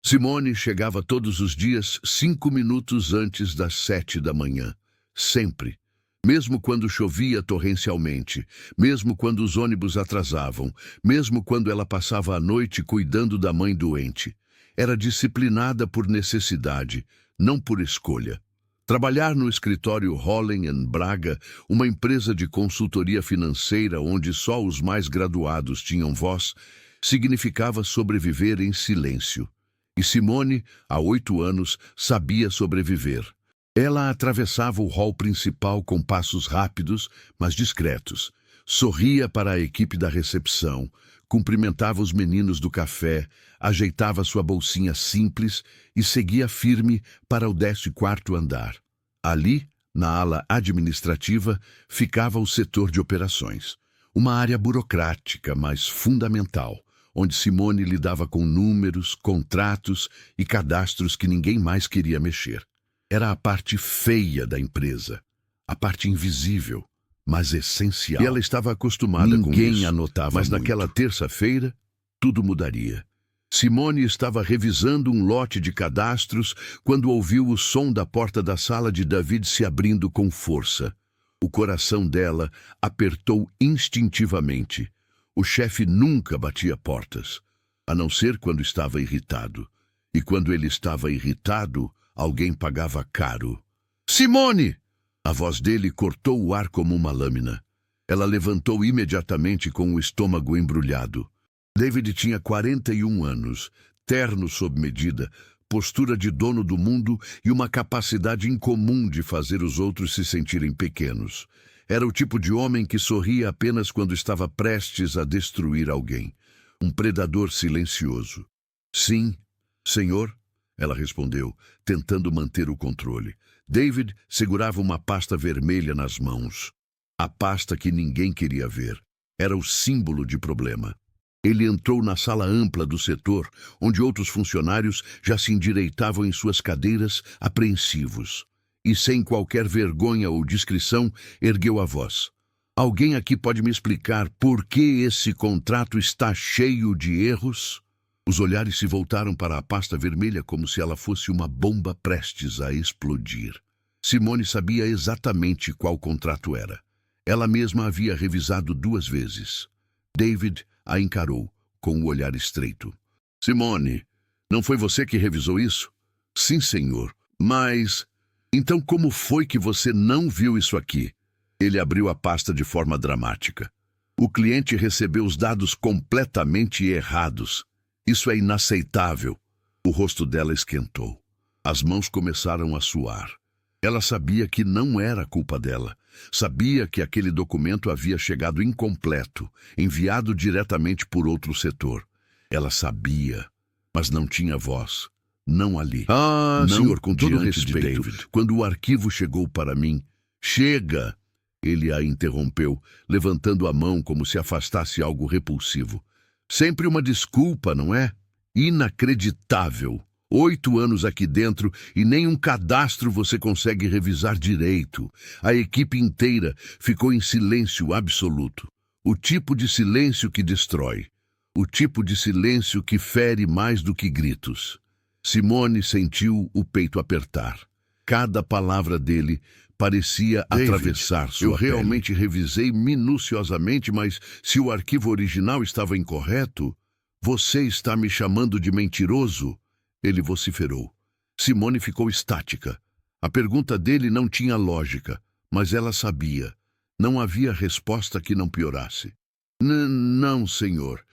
Simone chegava todos os dias 5 minutos antes das 7 da manhã. Sempre. Mesmo quando chovia torrencialmente, mesmo quando os ônibus atrasavam, mesmo quando ela passava a noite cuidando da mãe doente. Era disciplinada por necessidade, não por escolha. Trabalhar no escritório Hollen Braga, uma empresa de consultoria financeira onde só os mais graduados tinham voz, significava sobreviver em silêncio. E Simone, há 8 anos, sabia sobreviver. Ela atravessava o hall principal com passos rápidos, mas discretos. Sorria para a equipe da recepção, cumprimentava os meninos do café, ajeitava sua bolsinha simples e seguia firme para o 14º andar. Ali, na ala administrativa, ficava o setor de operações. Uma área burocrática, mas fundamental, onde Simone lidava com números, contratos e cadastros que ninguém mais queria mexer. Era a parte feia da empresa, a parte invisível, mas essencial. E ela estava acostumada com isso. Ninguém anotava mas muito. Naquela terça-feira, tudo mudaria. Simone estava revisando um lote de cadastros quando ouviu o som da porta da sala de David se abrindo com força. O coração dela apertou instintivamente. O chefe nunca batia portas, a não ser quando estava irritado. E quando ele estava irritado, alguém pagava caro. Simone! A voz dele cortou o ar como uma lâmina. Ela levantou imediatamente com o estômago embrulhado. David tinha 41 anos, terno sob medida, postura de dono do mundo e uma capacidade incomum de fazer os outros se sentirem pequenos. Era o tipo de homem que sorria apenas quando estava prestes a destruir alguém. Um predador silencioso. Sim, senhor, ela respondeu, tentando manter o controle. David segurava uma pasta vermelha nas mãos. A pasta que ninguém queria ver. Era o símbolo de problema. Ele entrou na sala ampla do setor, onde outros funcionários já se endireitavam em suas cadeiras, apreensivos. E sem qualquer vergonha ou discrição, ergueu a voz. Alguém aqui pode me explicar por que esse contrato está cheio de erros? Os olhares se voltaram para a pasta vermelha como se ela fosse uma bomba prestes a explodir. Simone sabia exatamente qual contrato era. Ela mesma havia revisado 2 vezes. David a encarou, com o olhar estreito. Simone, não foi você que revisou isso? Sim, senhor. Mas... então como foi que você não viu isso aqui? Ele abriu a pasta de forma dramática. O cliente recebeu os dados completamente errados. Isso é inaceitável. O rosto dela esquentou. As mãos começaram a suar. Ela sabia que não era culpa dela. Sabia que aquele documento havia chegado incompleto, enviado diretamente por outro setor. Ela sabia, mas não tinha voz. Não ali. Não, senhor, com todo respeito, David. Quando o arquivo chegou para mim... Chega! Ele a interrompeu, levantando a mão como se afastasse algo repulsivo. Sempre uma desculpa, não é? Inacreditável. 8 anos aqui dentro e nem um cadastro você consegue revisar direito. A equipe inteira ficou em silêncio absoluto. O tipo de silêncio que destrói. O tipo de silêncio que fere mais do que gritos. Simone sentiu o peito apertar. Cada palavra dele parecia atravessar sua pele. Eu realmente revisei minuciosamente, mas se o arquivo original estava incorreto, você está me chamando de mentiroso? Ele vociferou. Simone ficou estática. A pergunta dele não tinha lógica, mas ela sabia. Não havia resposta que não piorasse. Não, senhor.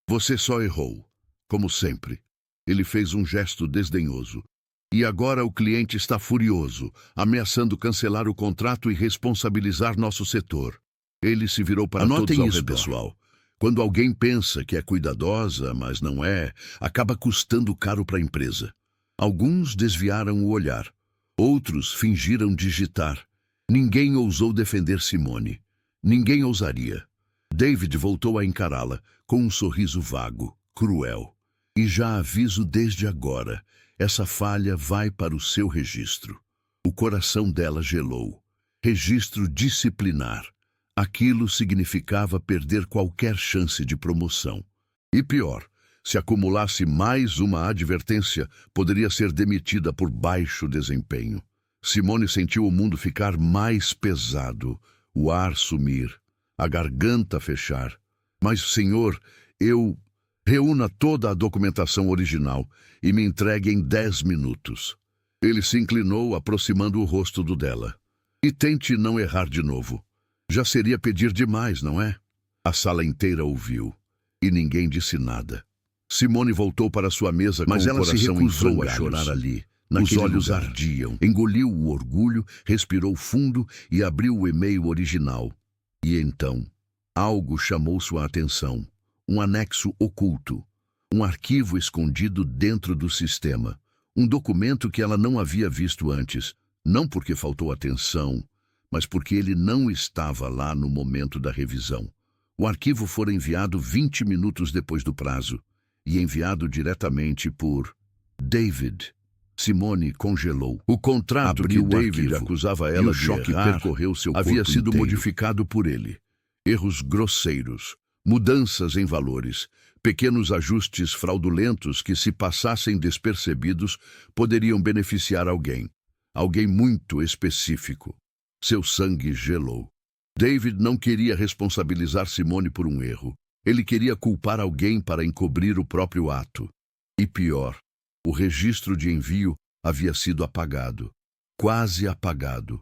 Você só errou. Como sempre. Ele fez um gesto desdenhoso. E agora o cliente está furioso, ameaçando cancelar o contrato e responsabilizar nosso setor. Ele se virou para todos ao redor. Pessoal. Quando alguém pensa que é cuidadosa, mas não é, acaba custando caro para a empresa. Alguns desviaram o olhar. Outros fingiram digitar. Ninguém ousou defender Simone. Ninguém ousaria. David voltou a encará-la, com um sorriso vago, cruel. E já aviso desde agora, essa falha vai para o seu registro. O coração dela gelou. Registro disciplinar. Aquilo significava perder qualquer chance de promoção. E pior, Se acumulasse mais uma advertência, poderia ser demitida por baixo desempenho. Simone sentiu o mundo ficar mais pesado, o ar sumir, a garganta fechar. Mas, senhor, reúna toda a documentação original e me entregue em 10 minutos. Ele se inclinou, aproximando o rosto do dela. E tente não errar de novo. Já seria pedir demais, não é? A sala inteira ouviu, e ninguém disse nada. Simone voltou para sua mesa com o coração em frangalhos. Mas ela se recusou a chorar ali. Os olhos ardiam. Engoliu o orgulho, respirou fundo e abriu o e-mail original. E então, algo chamou sua atenção. Um anexo oculto. Um arquivo escondido dentro do sistema. Um documento que ela não havia visto antes. Não porque faltou atenção, mas porque ele não estava lá no momento da revisão. O arquivo fora enviado 20 minutos depois do prazo. E enviado diretamente por David. Simone congelou. O contrato que David acusava ela de errar percorreu seu corpo havia sido modificado por ele. Erros grosseiros, mudanças em valores, pequenos ajustes fraudulentos que, se passassem despercebidos, poderiam beneficiar alguém. Alguém muito específico. Seu sangue gelou. David não queria responsabilizar Simone por um erro. Ele queria culpar alguém para encobrir o próprio ato. E pior, o registro de envio havia sido apagado. Quase apagado.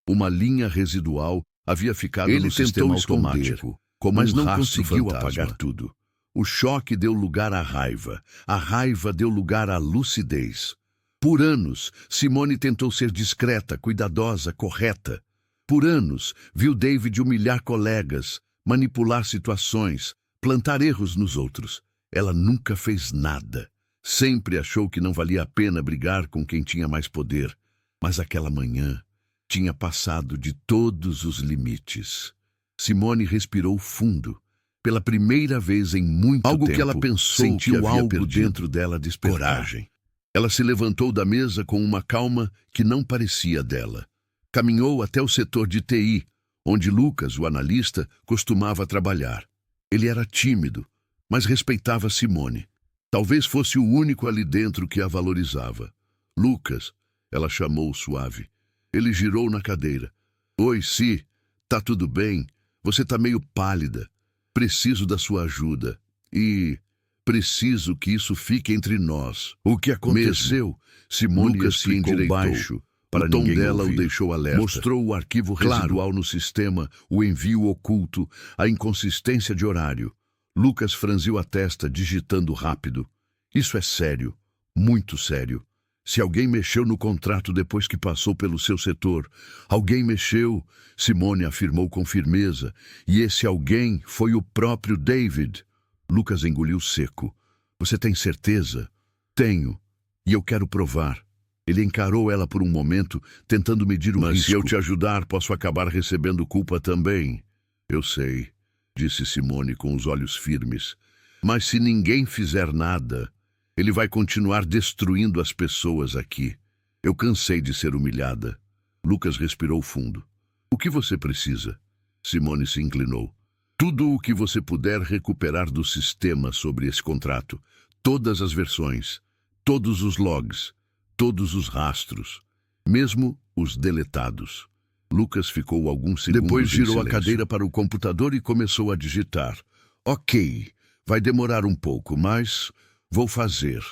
Uma linha residual havia ficado no sistema automático, mas não conseguiu apagar tudo. O choque deu lugar à raiva. A raiva deu lugar à lucidez. Por anos, Simone tentou ser discreta, cuidadosa, correta. Por anos, viu David humilhar colegas, manipular situações, plantar erros nos outros. Ela nunca fez nada. Sempre achou que não valia a pena brigar com quem tinha mais poder. Mas aquela manhã tinha passado de todos os limites. Simone respirou fundo. Pela primeira vez em muito tempo, algo que ela pensou sentiu que havia algo dentro dela despertar. Coragem. Ela se levantou da mesa com uma calma que não parecia dela. Caminhou até o setor de TI, onde Lucas, o analista, costumava trabalhar. Ele era tímido, mas respeitava Simone. Talvez fosse o único ali dentro que a valorizava. Lucas, ela chamou suave. Ele girou na cadeira. Oi, Si, tá tudo bem? Você tá meio pálida. Preciso da sua ajuda. E preciso que isso fique entre nós. O que aconteceu? Simone Lucas se endireitou. Baixo. Para o tom dela ouvir. O deixou alerta. Mostrou o arquivo residual no sistema, o envio oculto, a inconsistência de horário. Lucas franziu a testa, digitando rápido. Isso é sério, muito sério. Se alguém mexeu no contrato depois que passou pelo seu setor, alguém mexeu, Simone afirmou com firmeza, e esse alguém foi o próprio David. Lucas engoliu seco. Você tem certeza? Tenho, e eu quero provar. Ele encarou ela por um momento, tentando medir o risco. Mas se eu te ajudar, posso acabar recebendo culpa também. Eu sei, disse Simone com os olhos firmes. Mas se ninguém fizer nada, ele vai continuar destruindo as pessoas aqui. Eu cansei de ser humilhada. Lucas respirou fundo. O que você precisa? Simone se inclinou. Tudo o que você puder recuperar do sistema sobre esse contrato. Todas as versões, todos os logs, todos os rastros, mesmo os deletados. Lucas ficou alguns segundos. Depois girou a cadeira para o computador e começou a digitar. Ok, vai demorar um pouco, mas vou fazer.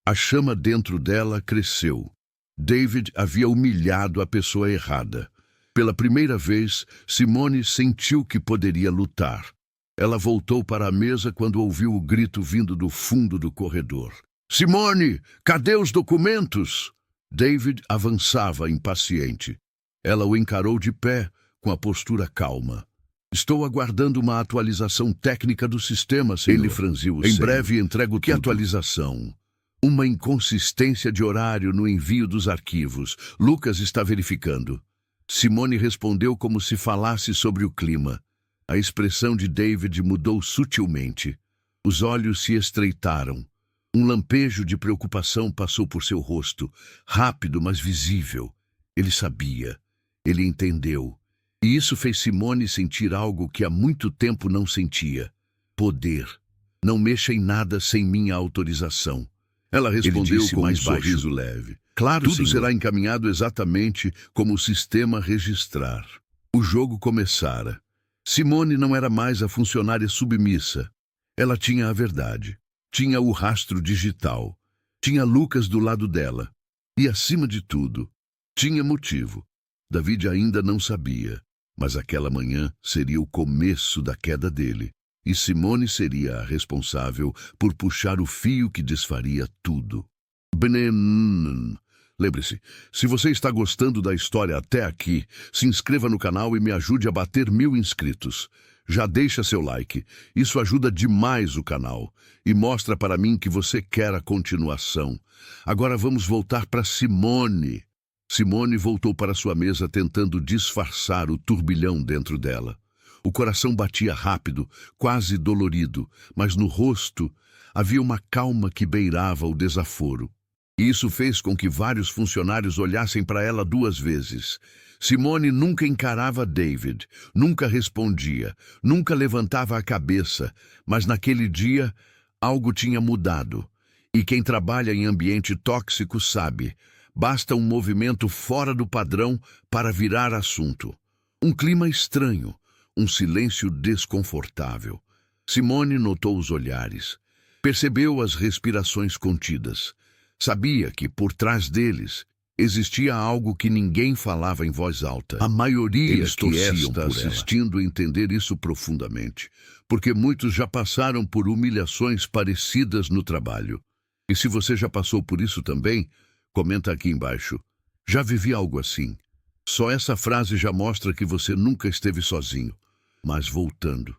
A chama dentro dela cresceu. David havia humilhado a pessoa errada. Pela primeira vez, Simone sentiu que poderia lutar. Ela voltou para a mesa quando ouviu o grito vindo do fundo do corredor. Simone, cadê os documentos? David avançava impaciente. Ela o encarou de pé, com a postura calma. Estou aguardando uma atualização técnica do sistema, senhor. Ele franziu o ceño. Em breve entrego tudo. Que atualização? Uma inconsistência de horário no envio dos arquivos. Lucas está verificando. Simone respondeu como se falasse sobre o clima. A expressão de David mudou sutilmente. Os olhos se estreitaram. Um lampejo de preocupação passou por seu rosto, rápido, mas visível. Ele sabia. Ele entendeu. E isso fez Simone sentir algo que há muito tempo não sentia. Poder. Não mexa em nada sem minha autorização. Ela respondeu com um sorriso leve. Claro, tudo será encaminhado exatamente como o sistema registrar. O jogo começara. Simone não era mais a funcionária submissa. Ela tinha a verdade. Tinha o rastro digital. Tinha Lucas do lado dela. E, acima de tudo, tinha motivo. David ainda não sabia, mas aquela manhã seria o começo da queda dele. E Simone seria a responsável por puxar o fio que desfaria tudo. Lembre-se, se você está gostando da história até aqui, se inscreva no canal e me ajude a bater 1000 inscritos. Já deixa seu like, isso ajuda demais o canal e mostra para mim que você quer a continuação. Agora vamos voltar para Simone. Simone voltou para sua mesa tentando disfarçar o turbilhão dentro dela. O coração batia rápido, quase dolorido, mas no rosto havia uma calma que beirava o desaforo. E isso fez com que vários funcionários olhassem para ela 2 vezes. Simone nunca encarava David, nunca respondia, nunca levantava a cabeça, mas naquele dia algo tinha mudado. E quem trabalha em ambiente tóxico sabe, basta um movimento fora do padrão para virar assunto. Um clima estranho, um silêncio desconfortável. Simone notou os olhares, percebeu as respirações contidas. Sabia que, por trás deles, existia algo que ninguém falava em voz alta. A maioria que está assistindo entender isso profundamente, porque muitos já passaram por humilhações parecidas no trabalho. E se você já passou por isso também, comenta aqui embaixo. Já vivi algo assim. Só essa frase já mostra que você nunca esteve sozinho. Mas voltando.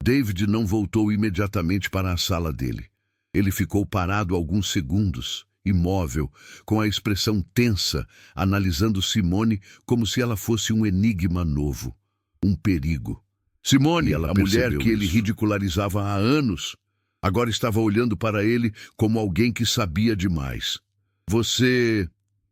David não voltou imediatamente para a sala dele. Ele ficou parado alguns segundos, imóvel, com a expressão tensa, analisando Simone como se ela fosse um enigma novo, um perigo. Simone, a mulher que ele ridicularizava há anos, agora estava olhando para ele como alguém que sabia demais. Você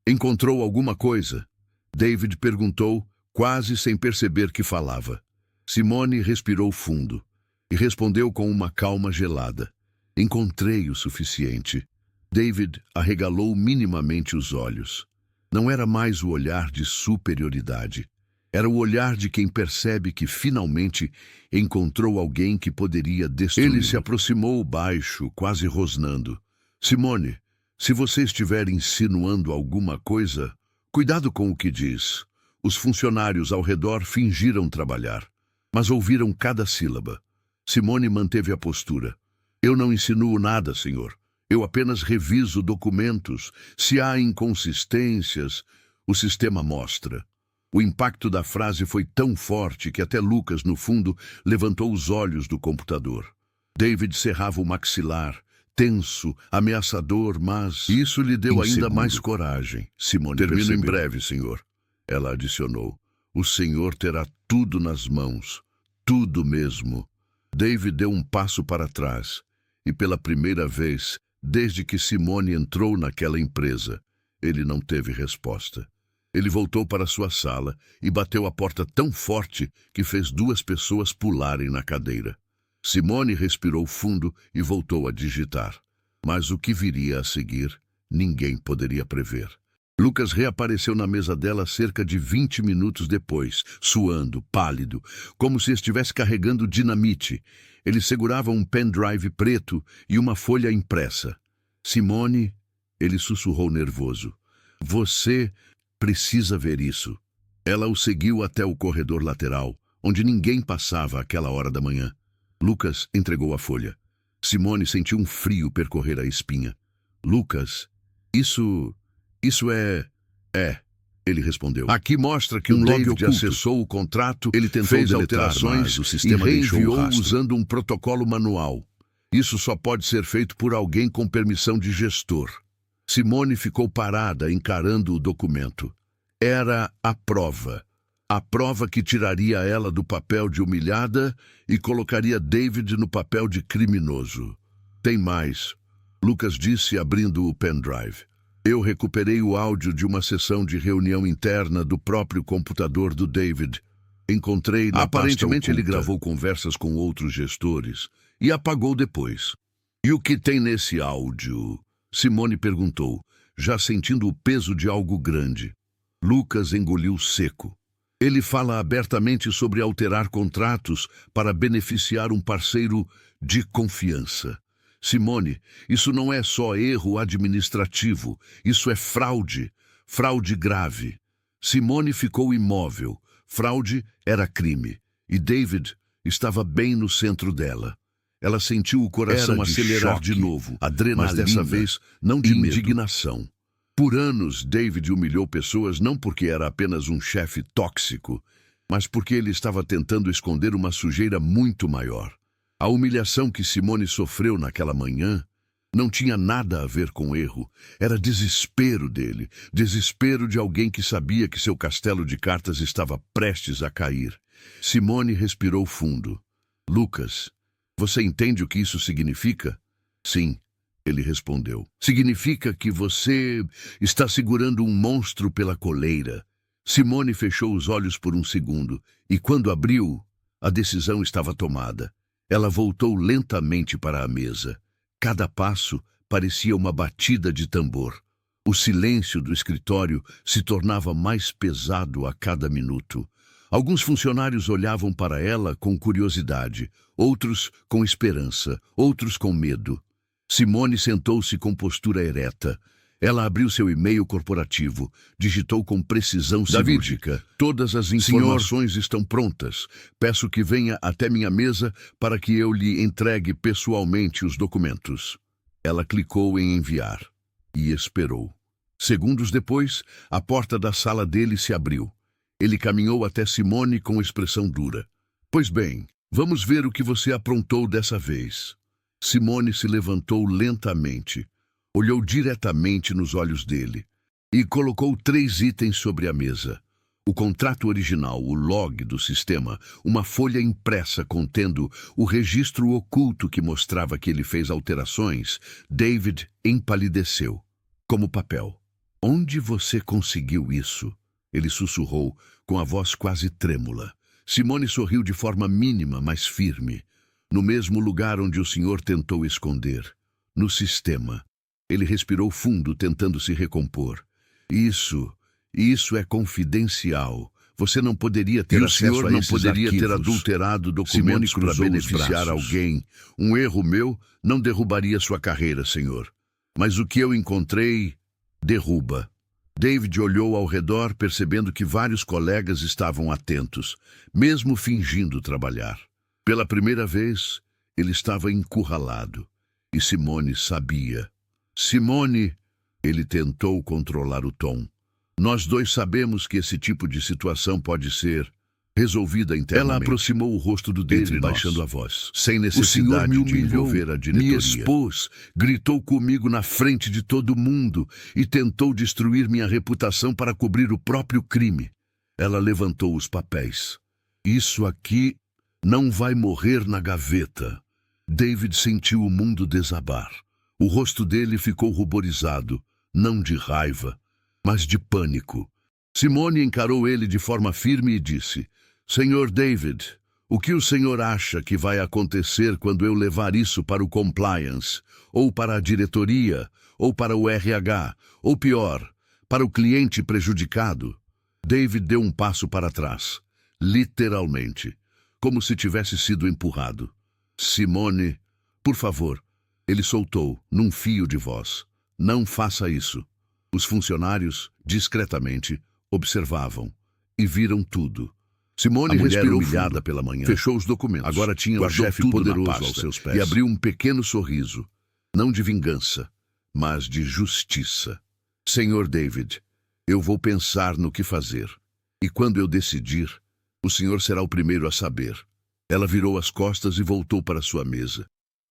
encontrou alguma coisa? David perguntou, quase sem perceber que falava. Simone respirou fundo e respondeu com uma calma gelada. Encontrei o suficiente. David arregalou minimamente os olhos. Não era mais o olhar de superioridade. Era o olhar de quem percebe que finalmente encontrou alguém que poderia destruí-lo. Ele se aproximou baixo, quase rosnando. Simone, se você estiver insinuando alguma coisa, cuidado com o que diz. Os funcionários ao redor fingiram trabalhar, mas ouviram cada sílaba. Simone manteve a postura. Eu não insinuo nada, senhor. Eu apenas reviso documentos. Se há inconsistências, o sistema mostra. O impacto da frase foi tão forte que até Lucas, no fundo, levantou os olhos do computador. David cerrava o maxilar, tenso, ameaçador, mas isso lhe deu ainda mais coragem. Simone termino em breve, senhor. Ela adicionou. O senhor terá tudo nas mãos. Tudo mesmo. David deu um passo para trás. E pela primeira vez, desde que Simone entrou naquela empresa, ele não teve resposta. Ele voltou para sua sala e bateu a porta tão forte que fez 2 pessoas pularem na cadeira. Simone respirou fundo e voltou a digitar. Mas o que viria a seguir, ninguém poderia prever. Lucas reapareceu na mesa dela cerca de 20 minutos depois, suando, pálido, como se estivesse carregando dinamite. Ele segurava um pendrive preto e uma folha impressa. Simone, ele sussurrou nervoso. Você precisa ver isso. Ela o seguiu até o corredor lateral, onde ninguém passava àquela hora da manhã. Lucas entregou a folha. Simone sentiu um frio percorrer a espinha. Lucas, isso é... Ele respondeu. Aqui mostra que o David acessou o contrato, ele tentou fez alterações o sistema e reenviou usando um protocolo manual. Isso só pode ser feito por alguém com permissão de gestor. Simone ficou parada, encarando o documento. Era a prova. A prova que tiraria ela do papel de humilhada e colocaria David no papel de criminoso. Tem mais, Lucas disse abrindo o pendrive. Eu recuperei o áudio de uma sessão de reunião interna do próprio computador do David. Encontrei na aparentemente ele gravou conversas com outros gestores e apagou depois. E o que tem nesse áudio? Simone perguntou, já sentindo o peso de algo grande. Lucas engoliu seco. Ele fala abertamente sobre alterar contratos para beneficiar um parceiro de confiança. Simone, isso não é só erro administrativo, isso é fraude, fraude grave. Simone ficou imóvel. Fraude era crime, e David estava bem no centro dela. Ela sentiu o coração acelerar de novo, adrenalina, mas dessa vez não de indignação. Por anos, David humilhou pessoas não porque era apenas um chefe tóxico, mas porque ele estava tentando esconder uma sujeira muito maior. A humilhação que Simone sofreu naquela manhã não tinha nada a ver com erro. Era desespero dele, desespero de alguém que sabia que seu castelo de cartas estava prestes a cair. Simone respirou fundo. Lucas, você entende o que isso significa? Sim, ele respondeu. Significa que você está segurando um monstro pela coleira. Simone fechou os olhos por um segundo, e quando abriu, a decisão estava tomada. Ela voltou lentamente para a mesa. Cada passo parecia uma batida de tambor. O silêncio do escritório se tornava mais pesado a cada minuto. Alguns funcionários olhavam para ela com curiosidade, outros com esperança, outros com medo. Simone sentou-se com postura ereta. Ela abriu seu e-mail corporativo, digitou com precisão cirúrgica. Todas as informações estão prontas. Peço que venha até minha mesa para que eu lhe entregue pessoalmente os documentos. Ela clicou em enviar e esperou. Segundos depois, a porta da sala dele se abriu. Ele caminhou até Simone com expressão dura. Pois bem, vamos ver o que você aprontou dessa vez. Simone se levantou lentamente. Olhou diretamente nos olhos dele e colocou 3 itens sobre a mesa. O contrato original, o log do sistema, uma folha impressa contendo o registro oculto que mostrava que ele fez alterações. David empalideceu, como papel. Onde você conseguiu isso? Ele sussurrou, com a voz quase trêmula. Simone sorriu de forma mínima, mas firme. No mesmo lugar onde o senhor tentou esconder. No sistema. Ele respirou fundo, tentando se recompor. Isso é confidencial. Você não poderia ter acesso a esses arquivos. E o senhor não poderia ter adulterado documentos para beneficiar alguém. Um erro meu não derrubaria sua carreira, senhor. Mas o que eu encontrei, derruba. David olhou ao redor, percebendo que vários colegas estavam atentos, mesmo fingindo trabalhar. Pela primeira vez, ele estava encurralado. E Simone sabia. Simone, ele tentou controlar o tom. Nós dois sabemos que esse tipo de situação pode ser resolvida internamente. Ela aproximou o rosto do David, baixando a voz. Sem necessidade de envolver a diretoria. Me expôs, gritou comigo na frente de todo mundo e tentou destruir minha reputação para cobrir o próprio crime. Ela levantou os papéis. Isso aqui não vai morrer na gaveta. David sentiu o mundo desabar. O rosto dele ficou ruborizado, não de raiva, mas de pânico. Simone encarou ele de forma firme e disse: Senhor David, o que o senhor acha que vai acontecer quando eu levar isso para o compliance, ou para a diretoria, ou para o RH, ou pior, para o cliente prejudicado? David deu um passo para trás, literalmente, como se tivesse sido empurrado. Simone, por favor. Ele soltou, num fio de voz. Não faça isso. Os funcionários, discretamente, observavam e viram tudo. Simone respirou humilhada pela manhã. Fechou os documentos. Agora tinha um chefe poderoso aos seus pés. E abriu um pequeno sorriso. Não de vingança, mas de justiça. Senhor David, eu vou pensar no que fazer. E quando eu decidir, o senhor será o primeiro a saber. Ela virou as costas e voltou para sua mesa.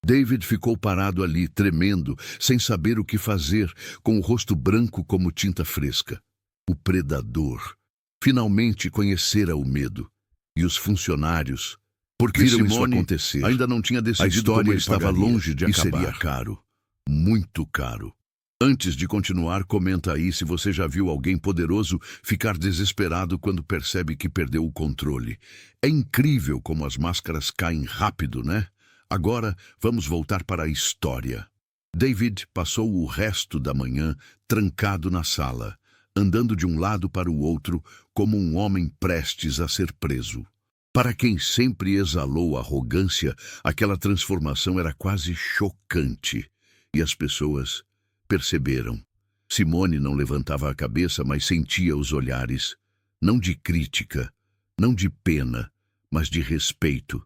David ficou parado ali, tremendo, sem saber o que fazer, com o rosto branco como tinta fresca. O predador finalmente conhecera o medo. E os funcionários, porque viram isso acontecer, ainda não tinha decidido. A história estava longe de acabar. E seria caro. Muito caro. Antes de continuar, comenta aí se você já viu alguém poderoso ficar desesperado quando percebe que perdeu o controle. É incrível como as máscaras caem rápido, né? Agora vamos voltar para a história. David passou o resto da manhã trancado na sala, andando de um lado para o outro como um homem prestes a ser preso. Para quem sempre exalou arrogância, aquela transformação era quase chocante. E as pessoas perceberam. Simone não levantava a cabeça, mas sentia os olhares, não de crítica, não de pena, mas de respeito.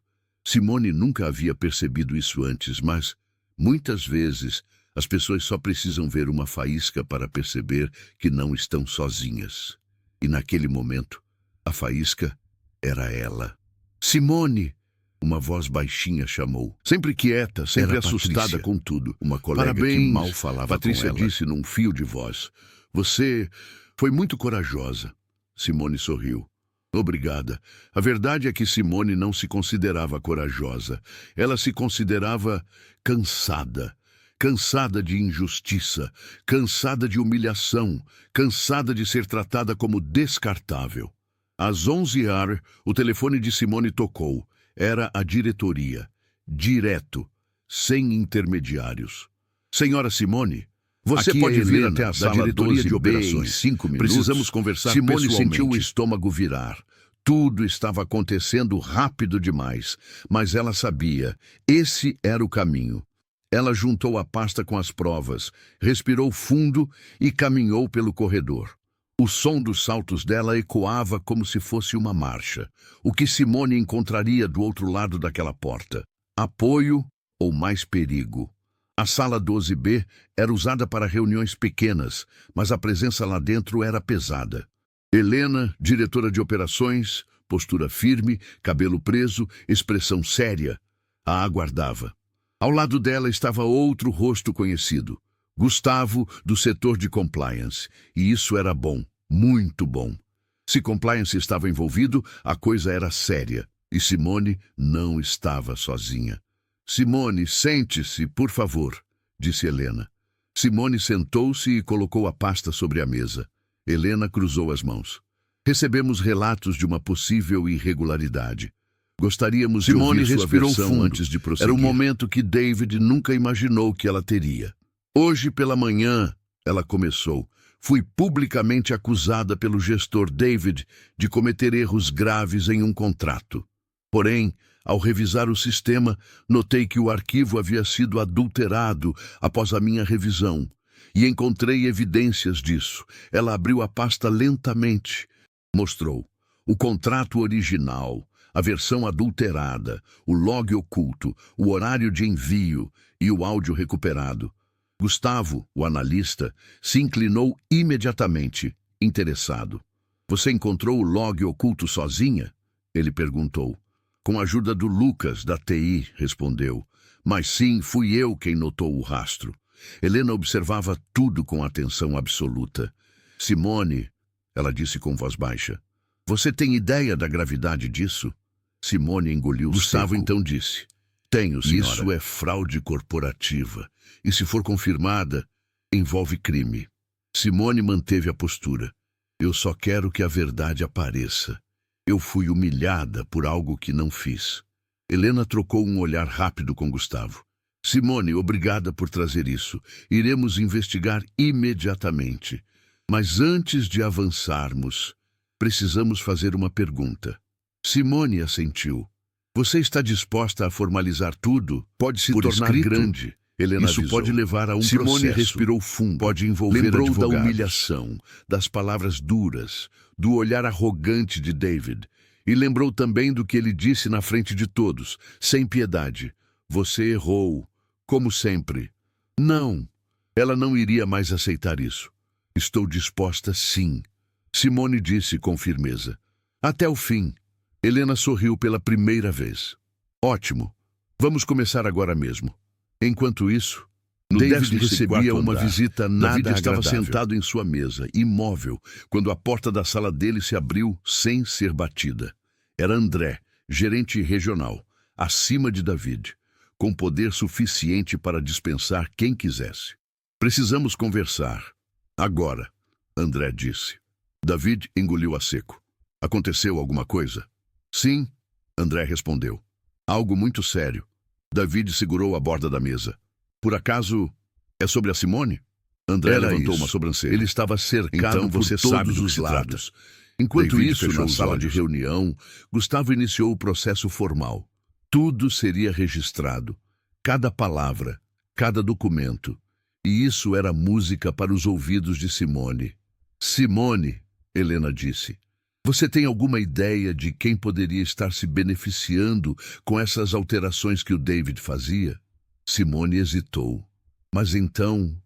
Simone nunca havia percebido isso antes, mas, muitas vezes, as pessoas só precisam ver uma faísca para perceber que não estão sozinhas. E naquele momento, a faísca era ela. Simone! Uma voz baixinha chamou. Sempre quieta, sempre Era assustada Patrícia, com tudo. uma colega Parabéns, que mal falava Patrícia com ela. disse num fio de voz. Você foi muito corajosa. Simone sorriu. Obrigada. A verdade é que Simone não se considerava corajosa. Ela se considerava cansada. Cansada de injustiça, cansada de humilhação, cansada de ser tratada como descartável. Às 11h, o telefone de Simone tocou. Era a diretoria. Direto, sem intermediários. Senhora Simone, você Aqui pode é vir Helena, até a da sala diretoria 12B de operações. em 5 minutos. Precisamos conversar Simone pessoalmente. sentiu o estômago virar. Tudo estava acontecendo rápido demais, mas ela sabia. Esse era o caminho. Ela juntou a pasta com as provas, respirou fundo e caminhou pelo corredor. O som dos saltos dela ecoava como se fosse uma marcha. O que Simone encontraria do outro lado daquela porta? Apoio ou mais perigo? A sala 12B era usada para reuniões pequenas, mas a presença lá dentro era pesada. Helena, diretora de operações, postura firme, cabelo preso, expressão séria, a aguardava. Ao lado dela estava outro rosto conhecido. Gustavo, do setor de compliance. E isso era bom, muito bom. Se compliance estava envolvido, a coisa era séria. E Simone não estava sozinha. Simone, sente-se, por favor, disse Helena. Simone sentou-se e colocou a pasta sobre a mesa. Helena cruzou as mãos. Recebemos relatos de uma possível irregularidade. Gostaríamos de ouvir sua versão antes de prosseguir. Era um momento que David nunca imaginou que ela teria. Hoje pela manhã, ela começou. Fui publicamente acusada pelo gestor David de cometer erros graves em um contrato. Porém, ao revisar o sistema, notei que o arquivo havia sido adulterado após a minha revisão. E encontrei evidências disso. Ela abriu a pasta lentamente. Mostrou o contrato original, a versão adulterada, o log oculto, o horário de envio e o áudio recuperado. Gustavo, o analista, se inclinou imediatamente, interessado. Você encontrou o log oculto sozinha? Ele perguntou. Com a ajuda do Lucas, da TI, respondeu. Mas sim, fui eu quem notou o rastro. Helena observava tudo com atenção absoluta. Simone, ela disse com voz baixa, você tem ideia da gravidade disso? Simone engoliu Gustavo seco. Então disse, tenho, senhora. Isso é fraude corporativa. E se for confirmada, envolve crime. Simone manteve a postura. Eu só quero que a verdade apareça. Eu fui humilhada por algo que não fiz. Helena trocou um olhar rápido com Gustavo. Simone, obrigada por trazer isso. Iremos investigar imediatamente. Mas antes de avançarmos, precisamos fazer uma pergunta. Simone assentiu. Você está disposta a formalizar tudo? Pode se tornar grande. Helena Isso avisou. Pode levar a um Simone processo. Simone respirou fundo. Pode envolver Lembrou advogados. Da humilhação, das palavras duras, do olhar arrogante de David. E lembrou também do que ele disse na frente de todos, sem piedade. Você errou, como sempre. Não, ela não iria mais aceitar isso. Estou disposta, sim. Simone disse com firmeza. Até o fim. Helena sorriu pela primeira vez. Ótimo. Vamos começar agora mesmo. Enquanto isso, David recebia uma visita nada agradável. Estava sentado em sua mesa, imóvel, quando a porta da sala dele se abriu sem ser batida. Era André, gerente regional, acima de David, com poder suficiente para dispensar quem quisesse. Precisamos conversar. Agora, André disse. David engoliu a seco. Aconteceu alguma coisa? Sim, André respondeu. Algo muito sério. David segurou a borda da mesa. Por acaso, é sobre a Simone? André levantou uma sobrancelha. Ele estava cercado Então por você todos sabe do que os se lados. Enquanto David isso, fechou na os sala de olhos. reunião, Gustavo iniciou o processo formal. Tudo seria registrado. Cada palavra, cada documento. E isso era música para os ouvidos de Simone. Simone, Helena disse, você tem alguma ideia de quem poderia estar se beneficiando com essas alterações que o David fazia? Simone hesitou. Mas então,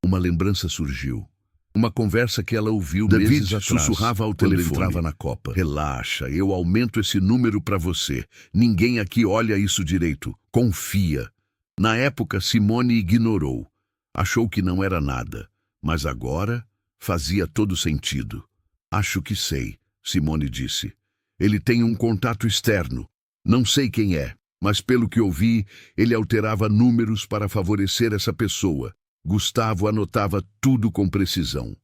uma lembrança surgiu. Uma conversa que ela ouviu meses atrás, sussurrava ao quando telefone. entrava na Copa. Relaxa, eu aumento esse número para você. Ninguém aqui olha isso direito. Confia. Na época, Simone ignorou. Achou que não era nada. Mas agora, fazia todo sentido. Acho que sei, Simone disse. Ele tem um contato externo. Não sei quem é, mas pelo que ouvi, ele alterava números para favorecer essa pessoa. Gustavo anotava tudo com precisão.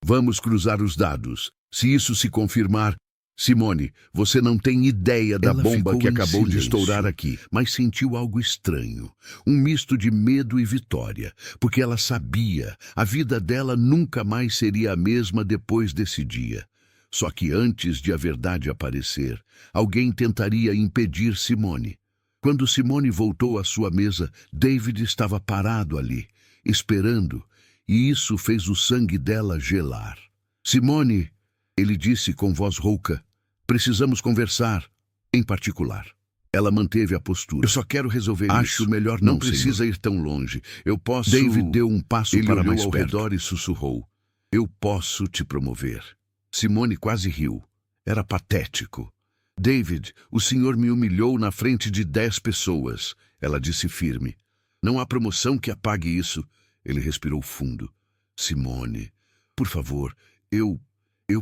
Vamos cruzar os dados. Se isso se confirmar... Simone, você não tem ideia da Ela bomba ficou que em acabou de silêncio. estourar aqui, mas sentiu algo estranho. Um misto de medo e vitória, porque ela sabia, a vida dela nunca mais seria a mesma depois desse dia. Só que antes de a verdade aparecer, alguém tentaria impedir Simone. Quando Simone voltou à sua mesa, David estava parado ali, esperando, e isso fez o sangue dela gelar. Simone, ele disse com voz rouca, precisamos conversar, em particular. Ela manteve a postura. Eu só quero resolver isso. Acho melhor não precisa ir tão longe. Eu posso... David deu um passo para mais ao redor e sussurrou. Eu posso te promover. Simone quase riu. Era patético. David, o senhor me humilhou na frente de 10 pessoas. Ela disse firme. Não há promoção que apague isso. Ele respirou fundo. Simone, por favor, eu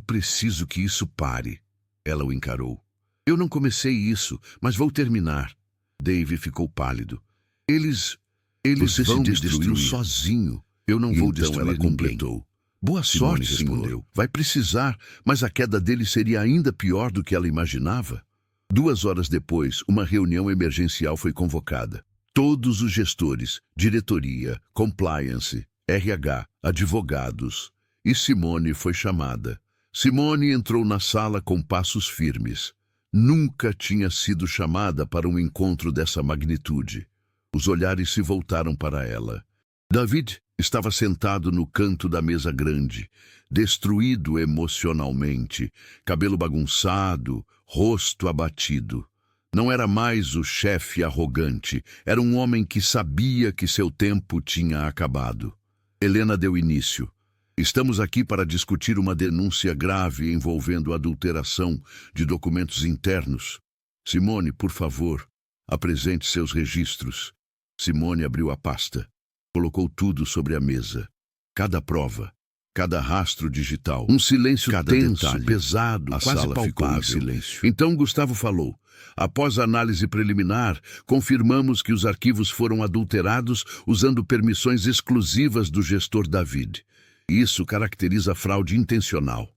preciso que isso pare. Ela o encarou. Eu não comecei isso, mas vou terminar. Dave ficou pálido. Eles Você vão se me destruir destruiu sozinho. Eu não vou destruir ela ninguém. completou. Boa Simone sorte, senhor. respondeu. Vai precisar, mas a queda dele seria ainda pior do que ela imaginava. 2 horas depois, uma reunião emergencial foi convocada. Todos os gestores, diretoria, compliance, RH, advogados. E Simone foi chamada. Simone entrou na sala com passos firmes. Nunca tinha sido chamada para um encontro dessa magnitude. Os olhares se voltaram para ela. David estava sentado no canto da mesa grande, destruído emocionalmente, cabelo bagunçado, rosto abatido. Não era mais o chefe arrogante, era um homem que sabia que seu tempo tinha acabado. Helena deu início. Estamos aqui para discutir uma denúncia grave envolvendo adulteração de documentos internos. Simone, por favor, apresente seus registros. Simone abriu a pasta. Colocou tudo sobre a mesa. Cada prova, cada rastro digital. Um silêncio tenso, detalhe. pesado, A quase sala ficou em palpável. silêncio. Então Gustavo falou. Após a análise preliminar, confirmamos que os arquivos foram adulterados usando permissões exclusivas do gestor David. Isso caracteriza fraude intencional.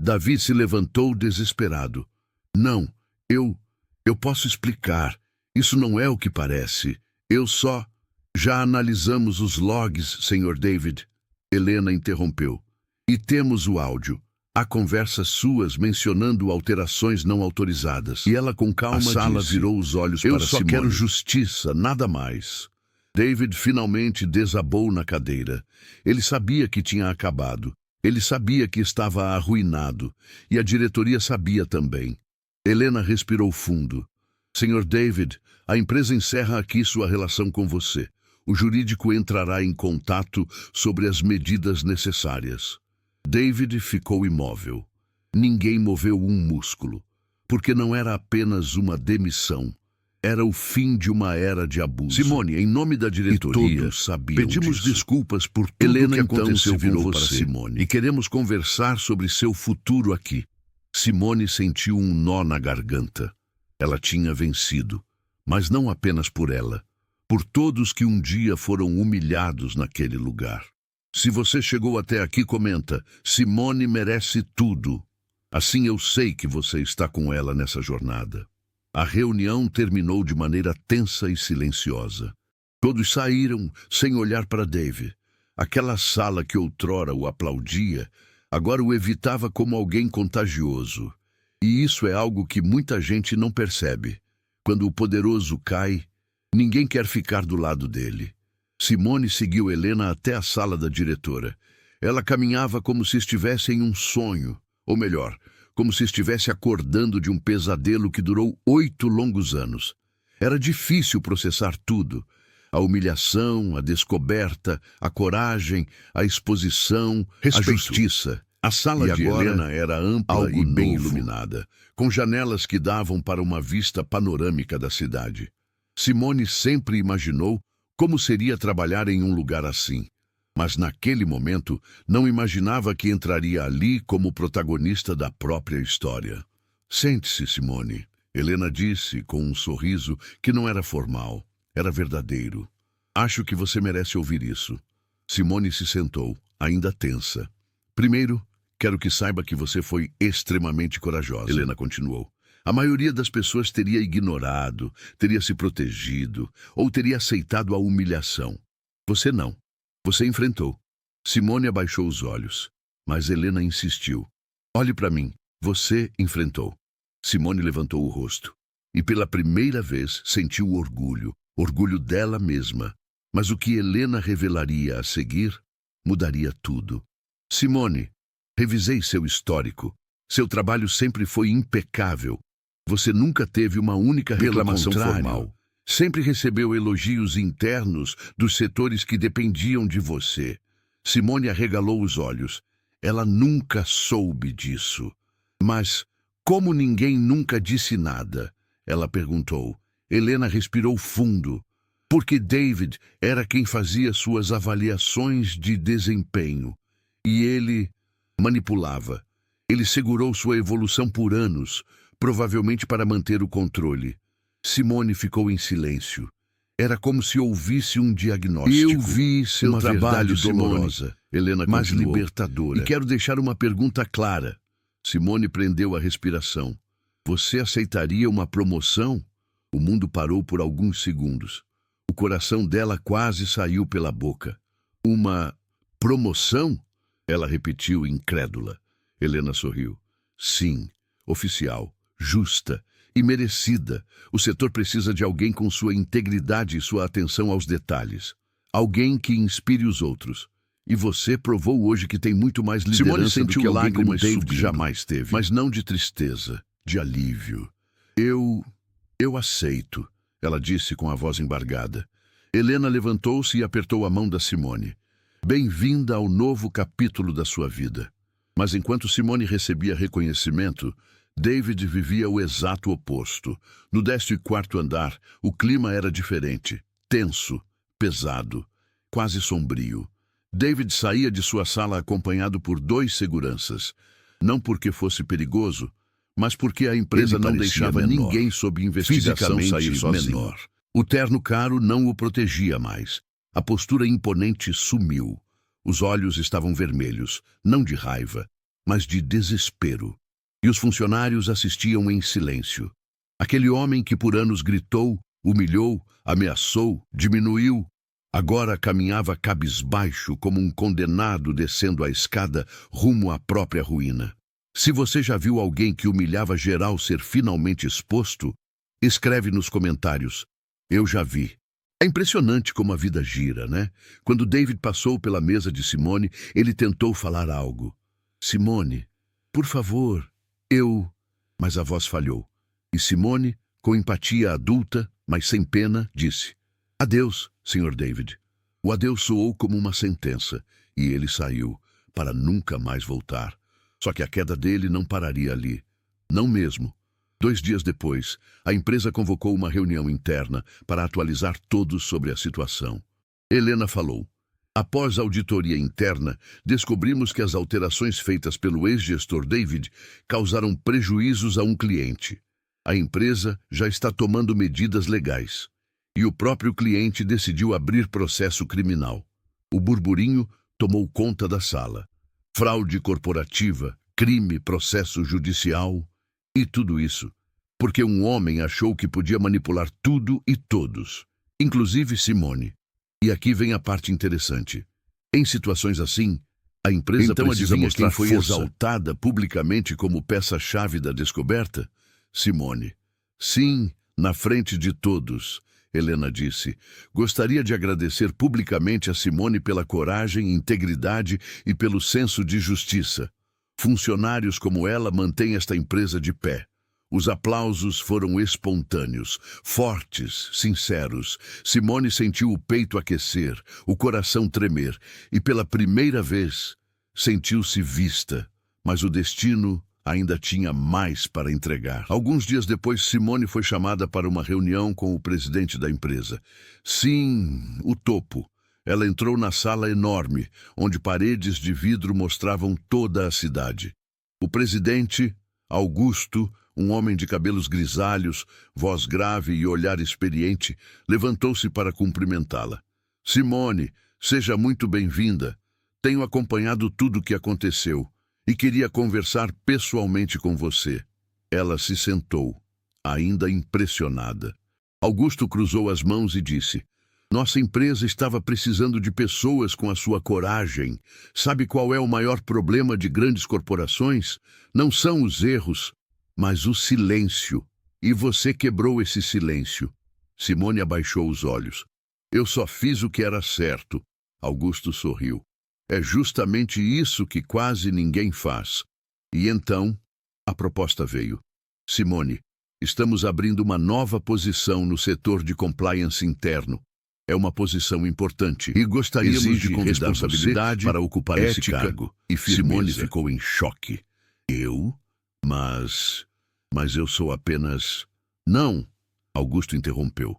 David se levantou desesperado. Não, eu posso explicar. Isso não é o que parece. Já analisamos os logs, Sr. David. Helena interrompeu. E temos o áudio. Há conversas suas mencionando alterações não autorizadas. E ela com calma disse. A sala virou os olhos para Simone. Eu só quero justiça, nada mais. David finalmente desabou na cadeira. Ele sabia que tinha acabado. Ele sabia que estava arruinado. E a diretoria sabia também. Helena respirou fundo. Sr. David, a empresa encerra aqui sua relação com você. O jurídico entrará em contato sobre as medidas necessárias. David ficou imóvel. Ninguém moveu um músculo. Porque não era apenas uma demissão. Era o fim de uma era de abuso. Simone, em nome da diretoria, todos sabiam pedimos disso. Desculpas por tudo Helena que aconteceu então virou para Simone. E queremos conversar sobre seu futuro aqui. Simone sentiu um nó na garganta. Ela tinha vencido, mas não apenas por ela, por todos que um dia foram humilhados naquele lugar. Se você chegou até aqui, comenta, Simone merece tudo. Assim eu sei que você está com ela nessa jornada. A reunião terminou de maneira tensa e silenciosa. Todos saíram sem olhar para Dave. Aquela sala que outrora o aplaudia, agora o evitava como alguém contagioso. E isso é algo que muita gente não percebe. Quando o poderoso cai, ninguém quer ficar do lado dele. Simone seguiu Helena até a sala da diretora. Ela caminhava como se estivesse em um sonho, ou melhor, como se estivesse acordando de um pesadelo que durou 8 longos anos. Era difícil processar tudo. A humilhação, a descoberta, a coragem, a exposição, a justiça. A sala de Helena era ampla e bem iluminada, com janelas que davam para uma vista panorâmica da cidade. Simone sempre imaginou como seria trabalhar em um lugar assim, mas naquele momento não imaginava que entraria ali como protagonista da própria história. Sente-se, Simone, Helena disse com um sorriso que não era formal, era verdadeiro. Acho que você merece ouvir isso. Simone se sentou, ainda tensa. Primeiro, quero que saiba que você foi extremamente corajosa. Helena continuou. A maioria das pessoas teria ignorado, teria se protegido, ou teria aceitado a humilhação. Você não. Você enfrentou. Simone abaixou os olhos, mas Helena insistiu. Olhe para mim. Você enfrentou. Simone levantou o rosto. E pela primeira vez sentiu orgulho. Orgulho dela mesma. Mas o que Helena revelaria a seguir mudaria tudo. Simone, revisei seu histórico. Seu trabalho sempre foi impecável. Você nunca teve uma única reclamação formal. Sempre recebeu elogios internos dos setores que dependiam de você. Simone arregalou os olhos. Ela nunca soube disso. Mas como ninguém nunca disse nada? Ela perguntou. Helena respirou fundo. Porque David era quem fazia suas avaliações de desempenho. E ele manipulava. Ele segurou sua evolução por anos, provavelmente para manter o controle. Simone ficou em silêncio. Era como se ouvisse um diagnóstico. Eu vi seu trabalho dolorosa, Helena, mas libertadora. E quero deixar uma pergunta clara. Simone prendeu a respiração. Você aceitaria uma promoção? O mundo parou por alguns segundos. O coração dela quase saiu pela boca. Uma promoção? Ela repetiu, incrédula. Helena sorriu. Sim, oficial, justa e merecida. O setor precisa de alguém com sua integridade e sua atenção aos detalhes. Alguém que inspire os outros. E você provou hoje que tem muito mais liderança do que alguém como David jamais teve. Mas não de tristeza, de alívio. Eu aceito, ela disse com a voz embargada. Helena levantou-se e apertou a mão da Simone. Bem-vinda ao novo capítulo da sua vida. Mas enquanto Simone recebia reconhecimento, David vivia o exato oposto. No 14º andar, o clima era diferente, tenso, pesado, quase sombrio. David saía de sua sala acompanhado por 2 seguranças. Não porque fosse perigoso, mas porque a empresa não deixava ninguém sob investigação sair sozinho. O terno caro não o protegia mais. A postura imponente sumiu. Os olhos estavam vermelhos, não de raiva, mas de desespero. E os funcionários assistiam em silêncio. Aquele homem que por anos gritou, humilhou, ameaçou, diminuiu, agora caminhava cabisbaixo como um condenado descendo a escada rumo à própria ruína. Se você já viu alguém que humilhava geral ser finalmente exposto, escreve nos comentários. Eu já vi. É impressionante como a vida gira, né? Quando David passou pela mesa de Simone, ele tentou falar algo. Simone, por favor, Mas a voz falhou. E Simone, com empatia adulta, mas sem pena, disse. Adeus, Sr. David. O adeus soou como uma sentença, e ele saiu, para nunca mais voltar. Só que a queda dele não pararia ali. Não mesmo. 2 dias depois, a empresa convocou uma reunião interna para atualizar todos sobre a situação. Helena falou. Após a auditoria interna, descobrimos que as alterações feitas pelo ex-gestor David causaram prejuízos a um cliente. A empresa já está tomando medidas legais. E o próprio cliente decidiu abrir processo criminal. O burburinho tomou conta da sala. Fraude corporativa, crime, processo judicial e tudo isso porque um homem achou que podia manipular tudo e todos, inclusive Simone. E aqui vem a parte interessante. Em situações assim, a empresa precisa mostrar quem foi exaltada publicamente como peça-chave da descoberta? Simone. Sim, na frente de todos, Helena disse. Gostaria de agradecer publicamente a Simone pela coragem, integridade e pelo senso de justiça. Funcionários como ela mantêm esta empresa de pé. Os aplausos foram espontâneos, fortes, sinceros. Simone sentiu o peito aquecer, o coração tremer, e pela primeira vez sentiu-se vista, mas o destino ainda tinha mais para entregar. Alguns dias depois, Simone foi chamada para uma reunião com o presidente da empresa. Sim, o topo. Ela entrou na sala enorme, onde paredes de vidro mostravam toda a cidade. O presidente, Augusto, um homem de cabelos grisalhos, voz grave e olhar experiente, levantou-se para cumprimentá-la. Simone, seja muito bem-vinda. Tenho acompanhado tudo o que aconteceu e queria conversar pessoalmente com você. Ela se sentou, ainda impressionada. Augusto cruzou as mãos e disse: Nossa empresa estava precisando de pessoas com a sua coragem. Sabe qual é o maior problema de grandes corporações? Não são os erros, mas o silêncio. E você quebrou esse silêncio. Simone abaixou os olhos. Eu só fiz o que era certo. Augusto sorriu. É justamente isso que quase ninguém faz. E então, a proposta veio. Simone, estamos abrindo uma nova posição no setor de compliance interno. É uma posição importante e gostaríamos de convidar responsabilidade para ocupar esse cargo. E Simone ficou em choque. Eu? Mas eu sou apenas... Não, Augusto interrompeu.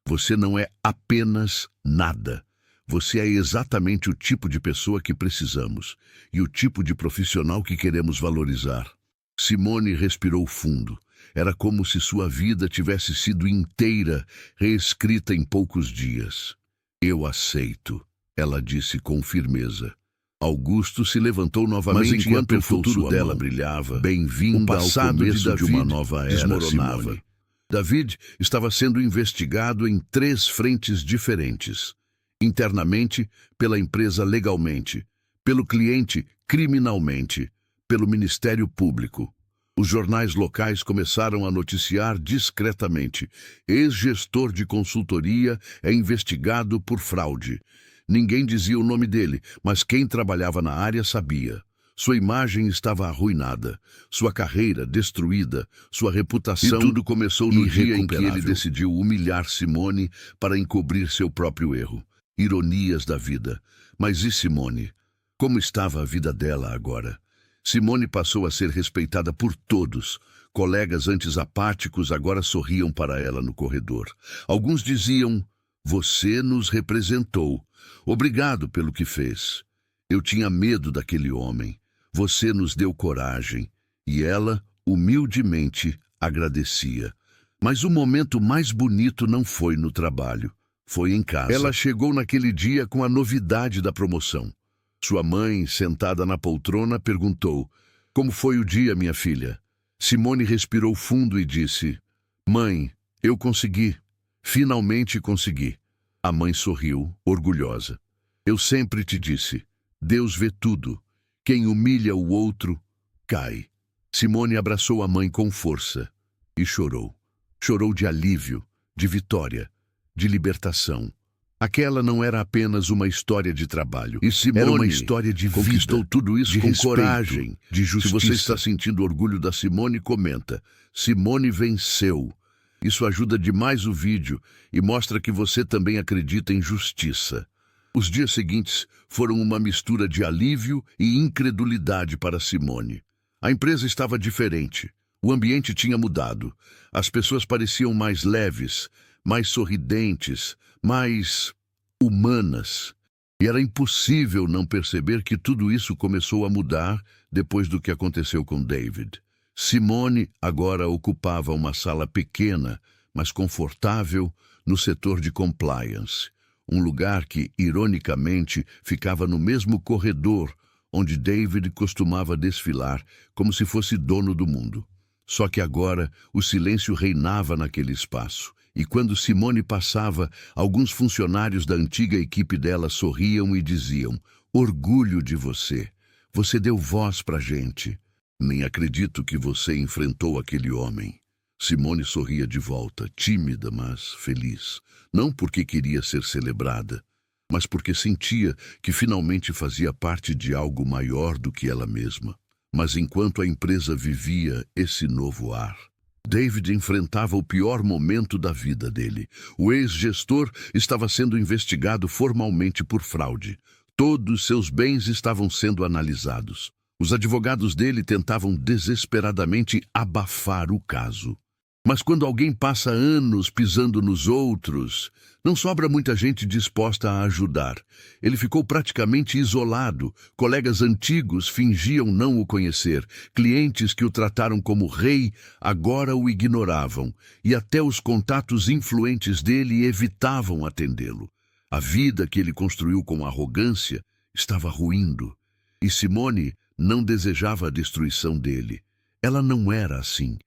Você não é apenas nada. Você é exatamente o tipo de pessoa que precisamos e o tipo de profissional que queremos valorizar. Simone respirou fundo. Era como se sua vida tivesse sido inteira, reescrita em poucos dias. Eu aceito, ela disse com firmeza. Augusto se levantou novamente. Mas enquanto o futuro dela brilhava, bem-vinda ao começo de uma nova era, desmoronava. Simone. David estava sendo investigado em 3 frentes diferentes. Internamente, pela empresa legalmente, pelo cliente criminalmente, pelo Ministério Público. Os jornais locais começaram a noticiar discretamente. Ex-gestor de consultoria é investigado por fraude. Ninguém dizia o nome dele, mas quem trabalhava na área sabia. Sua imagem estava arruinada, sua carreira destruída, sua reputação... E tudo começou no dia em que ele decidiu humilhar Simone para encobrir seu próprio erro. Ironias da vida. Mas e Simone? Como estava a vida dela agora? Simone passou a ser respeitada por todos. Colegas antes apáticos agora sorriam para ela no corredor. Alguns diziam: você nos representou. Obrigado pelo que fez. Eu tinha medo daquele homem. Você nos deu coragem. E ela, humildemente, agradecia. Mas o momento mais bonito não foi no trabalho. Foi em casa. Ela chegou naquele dia com a novidade da promoção. Sua mãe, sentada na poltrona, perguntou: Como foi o dia, minha filha? Simone respirou fundo e disse: Mãe, eu consegui. Finalmente consegui. A mãe sorriu, orgulhosa. Eu sempre te disse: Deus vê tudo. Quem humilha o outro, cai. Simone abraçou a mãe com força e chorou. Chorou de alívio, de vitória, de libertação. Aquela não era apenas uma história de trabalho. E Simone era uma história de vida. Conquistou tudo isso de com respeito, coragem, de justiça. Se você está sentindo orgulho da Simone, comenta. Simone venceu. Isso ajuda demais o vídeo e mostra que você também acredita em justiça. Os dias seguintes foram uma mistura de alívio e incredulidade para Simone. A empresa estava diferente. O ambiente tinha mudado. As pessoas pareciam mais leves, mais sorridentes, mais humanas. E era impossível não perceber que tudo isso começou a mudar depois do que aconteceu com David. Simone agora ocupava uma sala pequena, mas confortável, no setor de compliance. Um lugar que, ironicamente, ficava no mesmo corredor onde David costumava desfilar, como se fosse dono do mundo. Só que agora o silêncio reinava naquele espaço. E quando Simone passava, alguns funcionários da antiga equipe dela sorriam e diziam: "Orgulho de você. Você deu voz pra gente." "Nem acredito que você enfrentou aquele homem." Simone sorria de volta, tímida, mas feliz. Não porque queria ser celebrada, mas porque sentia que finalmente fazia parte de algo maior do que ela mesma. Mas enquanto a empresa vivia esse novo ar, David enfrentava o pior momento da vida dele. O ex-gestor estava sendo investigado formalmente por fraude. Todos seus bens estavam sendo analisados. Os advogados dele tentavam desesperadamente abafar o caso. Mas quando alguém passa anos pisando nos outros, não sobra muita gente disposta a ajudar. Ele ficou praticamente isolado. Colegas antigos fingiam não o conhecer. Clientes que o trataram como rei agora o ignoravam. E até os contatos influentes dele evitavam atendê-lo. A vida que ele construiu com arrogância estava ruindo. E Simone não desejava a destruição dele. Ela não era assim.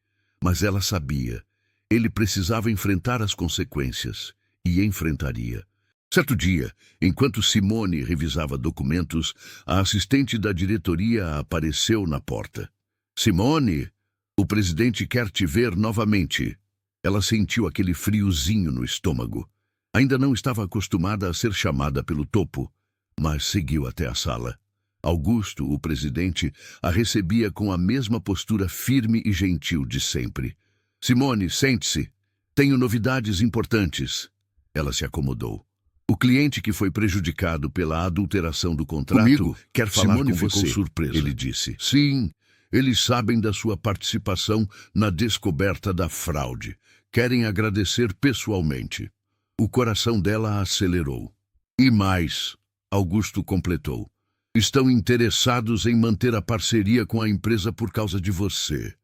Mas ela sabia. Ele precisava enfrentar as consequências. E enfrentaria. Certo dia, enquanto Simone revisava documentos, a assistente da diretoria apareceu na porta. "Simone, o presidente quer te ver novamente." Ela sentiu aquele friozinho no estômago. Ainda não estava acostumada a ser chamada pelo topo, mas seguiu até a sala. Augusto, o presidente, a recebia com a mesma postura firme e gentil de sempre. "Simone, sente-se. Tenho novidades importantes." Ela se acomodou. "O cliente que foi prejudicado pela adulteração do contrato Comigo? quer falar Simone com ficou você." surpresa. Ele disse. "Sim, eles sabem da sua participação na descoberta da fraude. Querem agradecer pessoalmente." O coração dela acelerou. "E mais," Augusto completou. "Estão interessados em manter a parceria com a empresa por causa de você."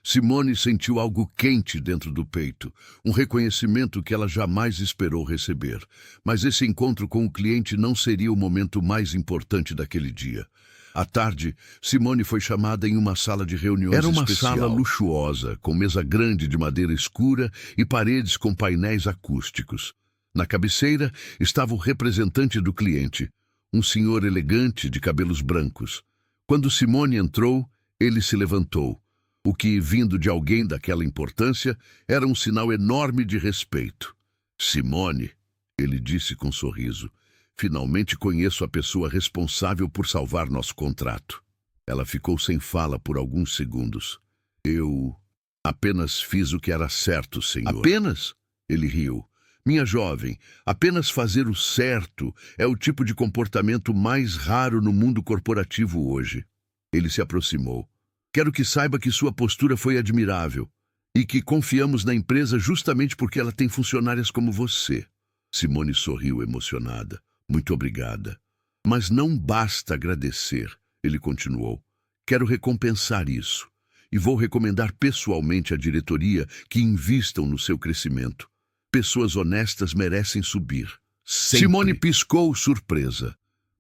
Simone sentiu algo quente dentro do peito, um reconhecimento que ela jamais esperou receber. Mas esse encontro com o cliente não seria o momento mais importante daquele dia. À tarde, Simone foi chamada em uma sala de reuniões Era uma especial. sala Luxuosa, com mesa grande de madeira escura e paredes com painéis acústicos. Na cabeceira estava o representante do cliente, um senhor elegante de cabelos brancos. Quando Simone entrou, ele se levantou, o que, vindo de alguém daquela importância, era um sinal enorme de respeito. "Simone," ele disse com sorriso, "finalmente conheço a pessoa responsável por salvar nosso contrato." Ela ficou sem fala por alguns segundos. "Eu apenas fiz o que era certo, senhor." "Apenas?" Ele riu. "Minha jovem, apenas fazer o certo é o tipo de comportamento mais raro no mundo corporativo hoje." Ele se aproximou. "Quero que saiba que sua postura foi admirável e que confiamos na empresa justamente porque ela tem funcionárias como você." Simone sorriu emocionada. "Muito obrigada." "Mas não basta agradecer," ele continuou. "Quero recompensar isso e vou recomendar pessoalmente à diretoria que invistam no seu crescimento. Pessoas honestas merecem subir." Sempre. Simone piscou surpresa.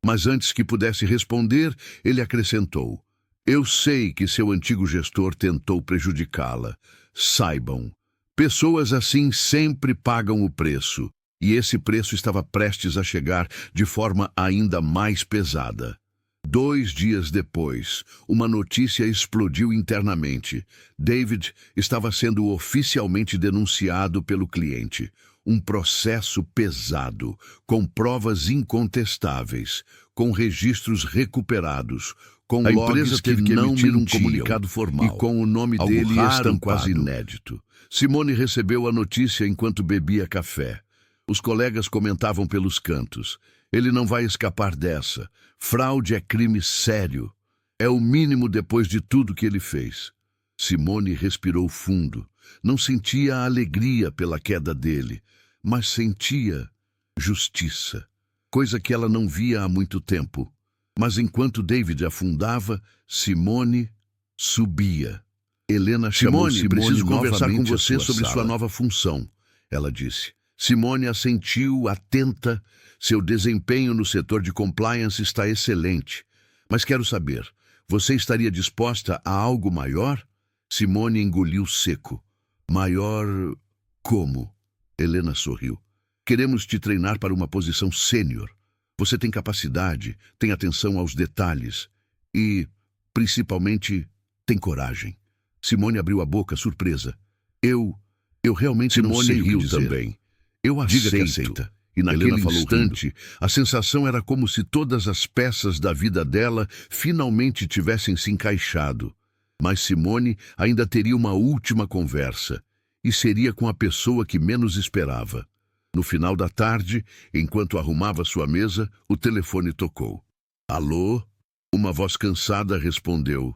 Mas antes que pudesse responder, ele acrescentou: "Eu sei que seu antigo gestor tentou prejudicá-la. Saibam, pessoas assim sempre pagam o preço, e esse preço estava prestes a chegar de forma ainda mais pesada." 2 dias depois, uma notícia explodiu internamente. David estava sendo oficialmente denunciado pelo cliente. Um processo pesado, com provas incontestáveis, com registros recuperados, com A logs empresa teve que que não emitir um mentiam, comunicado formal, e com o nome algo dele raro, estampado. quase Inédito. Simone recebeu a notícia enquanto bebia café. Os colegas comentavam pelos cantos: "Ele não vai escapar dessa. Fraude é crime sério. É o mínimo depois de tudo que ele fez." Simone respirou fundo. Não sentia alegria pela queda dele, mas sentia justiça, coisa que ela não via há muito tempo. Mas enquanto David afundava, Simone subia. Helena chamou Simone. "Preciso conversar com você sobre sua nova função," ela disse. Simone assentiu, atenta. "Seu desempenho no setor de compliance está excelente. Mas quero saber, você estaria disposta a algo maior?" Simone engoliu seco. Maior como? Helena sorriu. Queremos te treinar para uma posição sênior. Você tem capacidade, tem atenção aos detalhes e, principalmente, tem coragem. Simone abriu a boca, surpresa. Eu realmente não sei o que dizer. Simone riu também. Eu aceito. Diga que aceita. E naquele instante, a sensação era como se todas as peças da vida dela finalmente tivessem se encaixado. Mas Simone ainda teria uma última conversa, e seria com a pessoa que menos esperava. No final da tarde, enquanto arrumava sua mesa, o telefone tocou. Alô? Uma voz cansada respondeu.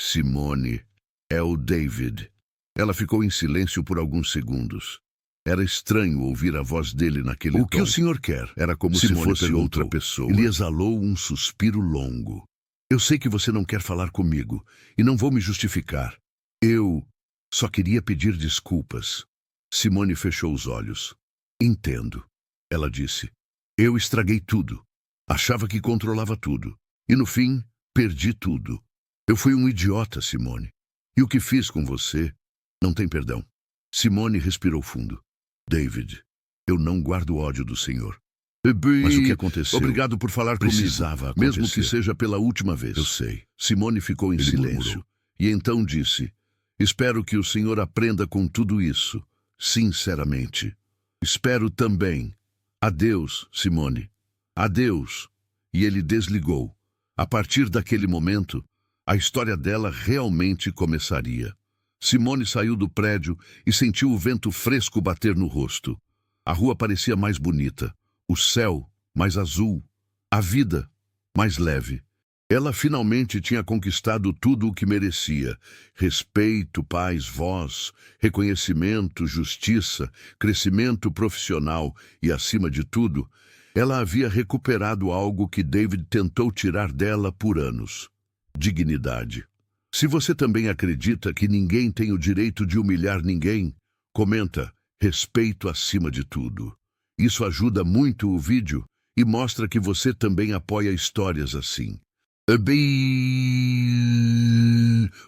Simone, é o David. Ela ficou em silêncio por alguns segundos. Era estranho ouvir a voz dele naquele tom. O que o senhor quer? Era como se fosse outra pessoa. Ele exalou um suspiro longo. Eu sei que você não quer falar comigo, e não vou me justificar. Eu só queria pedir desculpas. Simone fechou os olhos. Entendo, ela disse. Eu estraguei tudo. Achava que controlava tudo. E no fim, perdi tudo. Eu fui um idiota, Simone. E o que fiz com você não tem perdão. Simone respirou fundo. David, eu não guardo ódio do senhor. Mas o que aconteceu? Obrigado por falar comigo. Precisava acontecer. Mesmo que seja pela última vez. Eu sei. Simone ficou em silêncio. Murmurou. E então disse, espero que o senhor aprenda com tudo isso. Sinceramente. Espero também. Adeus, Simone. Adeus. E ele desligou. A partir daquele momento, a história dela realmente começaria. Simone saiu do prédio e sentiu o vento fresco bater no rosto. A rua parecia mais bonita, o céu mais azul, a vida mais leve. Ela finalmente tinha conquistado tudo o que merecia: respeito, paz, voz, reconhecimento, justiça, crescimento profissional e, acima de tudo, ela havia recuperado algo que David tentou tirar dela por anos: dignidade. Se você também acredita que ninguém tem o direito de humilhar ninguém, comenta respeito acima de tudo. Isso ajuda muito o vídeo e mostra que você também apoia histórias assim.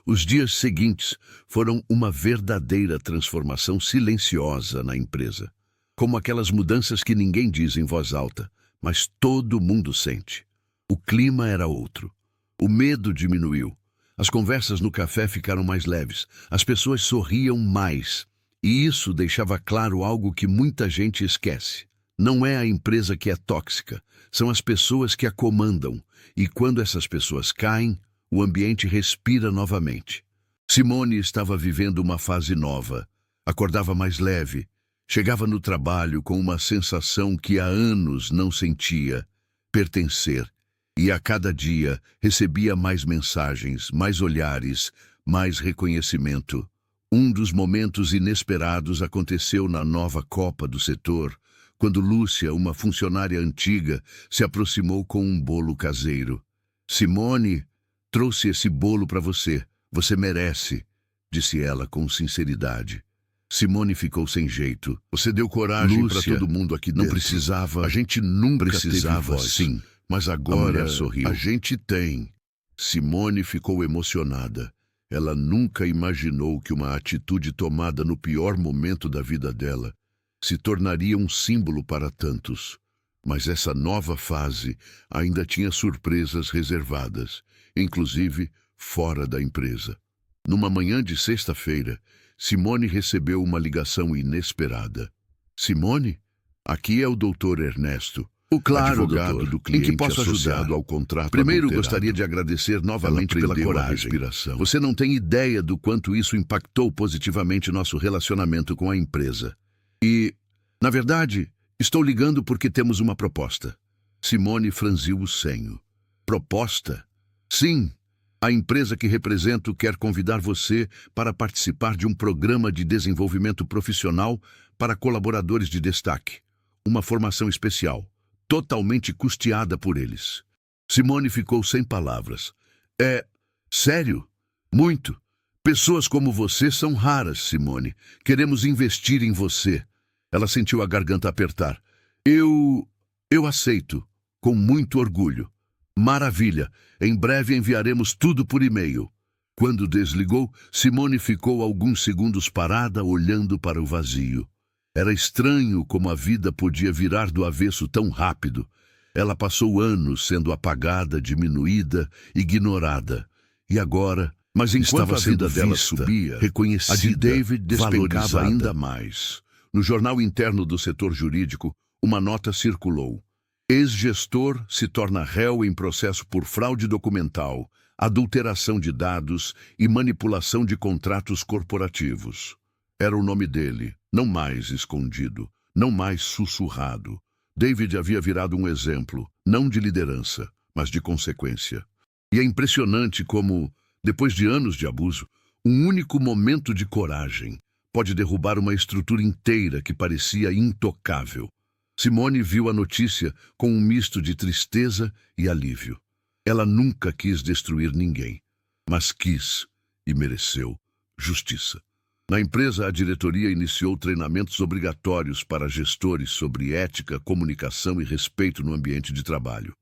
Os dias seguintes foram uma verdadeira transformação silenciosa na empresa. Como aquelas mudanças que ninguém diz em voz alta, mas todo mundo sente. O clima era outro. O medo diminuiu. As conversas no café ficaram mais leves, as pessoas sorriam mais. E isso deixava claro algo que muita gente esquece. Não é a empresa que é tóxica, são as pessoas que a comandam. E quando essas pessoas caem, o ambiente respira novamente. Simone estava vivendo uma fase nova. Acordava mais leve, chegava no trabalho com uma sensação que há anos não sentia: pertencer. E a cada dia recebia mais mensagens, mais olhares, mais reconhecimento. Um dos momentos inesperados aconteceu na nova copa do setor, quando Lúcia, uma funcionária antiga, se aproximou com um bolo caseiro. Simone, trouxe esse bolo para você. Você merece, disse ela com sinceridade. Simone ficou sem jeito. Você deu coragem para todo mundo aqui dentro. Não precisava. A gente nunca precisava, teve voz. Sim. Mas agora a gente tem. Simone ficou emocionada. Ela nunca imaginou que uma atitude tomada no pior momento da vida dela se tornaria um símbolo para tantos. Mas essa nova fase ainda tinha surpresas reservadas, inclusive fora da empresa. Numa manhã de sexta-feira, Simone recebeu uma ligação inesperada. Simone, aqui é o Dr. Ernesto. Claro, advogado doutor. Do cliente, em que posso ajudar ao contrato. Primeiro, gostaria de agradecer novamente pela coragem. Você não tem ideia do quanto isso impactou positivamente nosso relacionamento com a empresa. E, na verdade, estou ligando porque temos uma proposta. Simone franziu o senho. Proposta? Sim. A empresa que represento quer convidar você para participar de um programa de desenvolvimento profissional para colaboradores de destaque. Uma formação especial, totalmente custeada por eles. Simone ficou sem palavras. Sério? Muito. Pessoas como você são raras, Simone. Queremos investir em você. Ela sentiu a garganta apertar. Eu aceito, com muito orgulho. Maravilha. Em breve enviaremos tudo por e-mail. Quando desligou, Simone ficou alguns segundos parada, olhando para o vazio. Era estranho como a vida podia virar do avesso tão rápido. Ela passou anos sendo apagada, diminuída, ignorada. E agora, mas enquanto a vida dela subia, reconhecida, a de David despencava ainda mais. No jornal interno do setor jurídico, uma nota circulou. Ex-gestor se torna réu em processo por fraude documental, adulteração de dados e manipulação de contratos corporativos. Era o nome dele, não mais escondido, não mais sussurrado. David havia virado um exemplo, não de liderança, mas de consequência. E é impressionante como, depois de anos de abuso, um único momento de coragem pode derrubar uma estrutura inteira que parecia intocável. Simone viu a notícia com um misto de tristeza e alívio. Ela nunca quis destruir ninguém, mas quis, e mereceu, justiça. Na empresa, a diretoria iniciou treinamentos obrigatórios para gestores sobre ética, comunicação e respeito no ambiente de trabalho.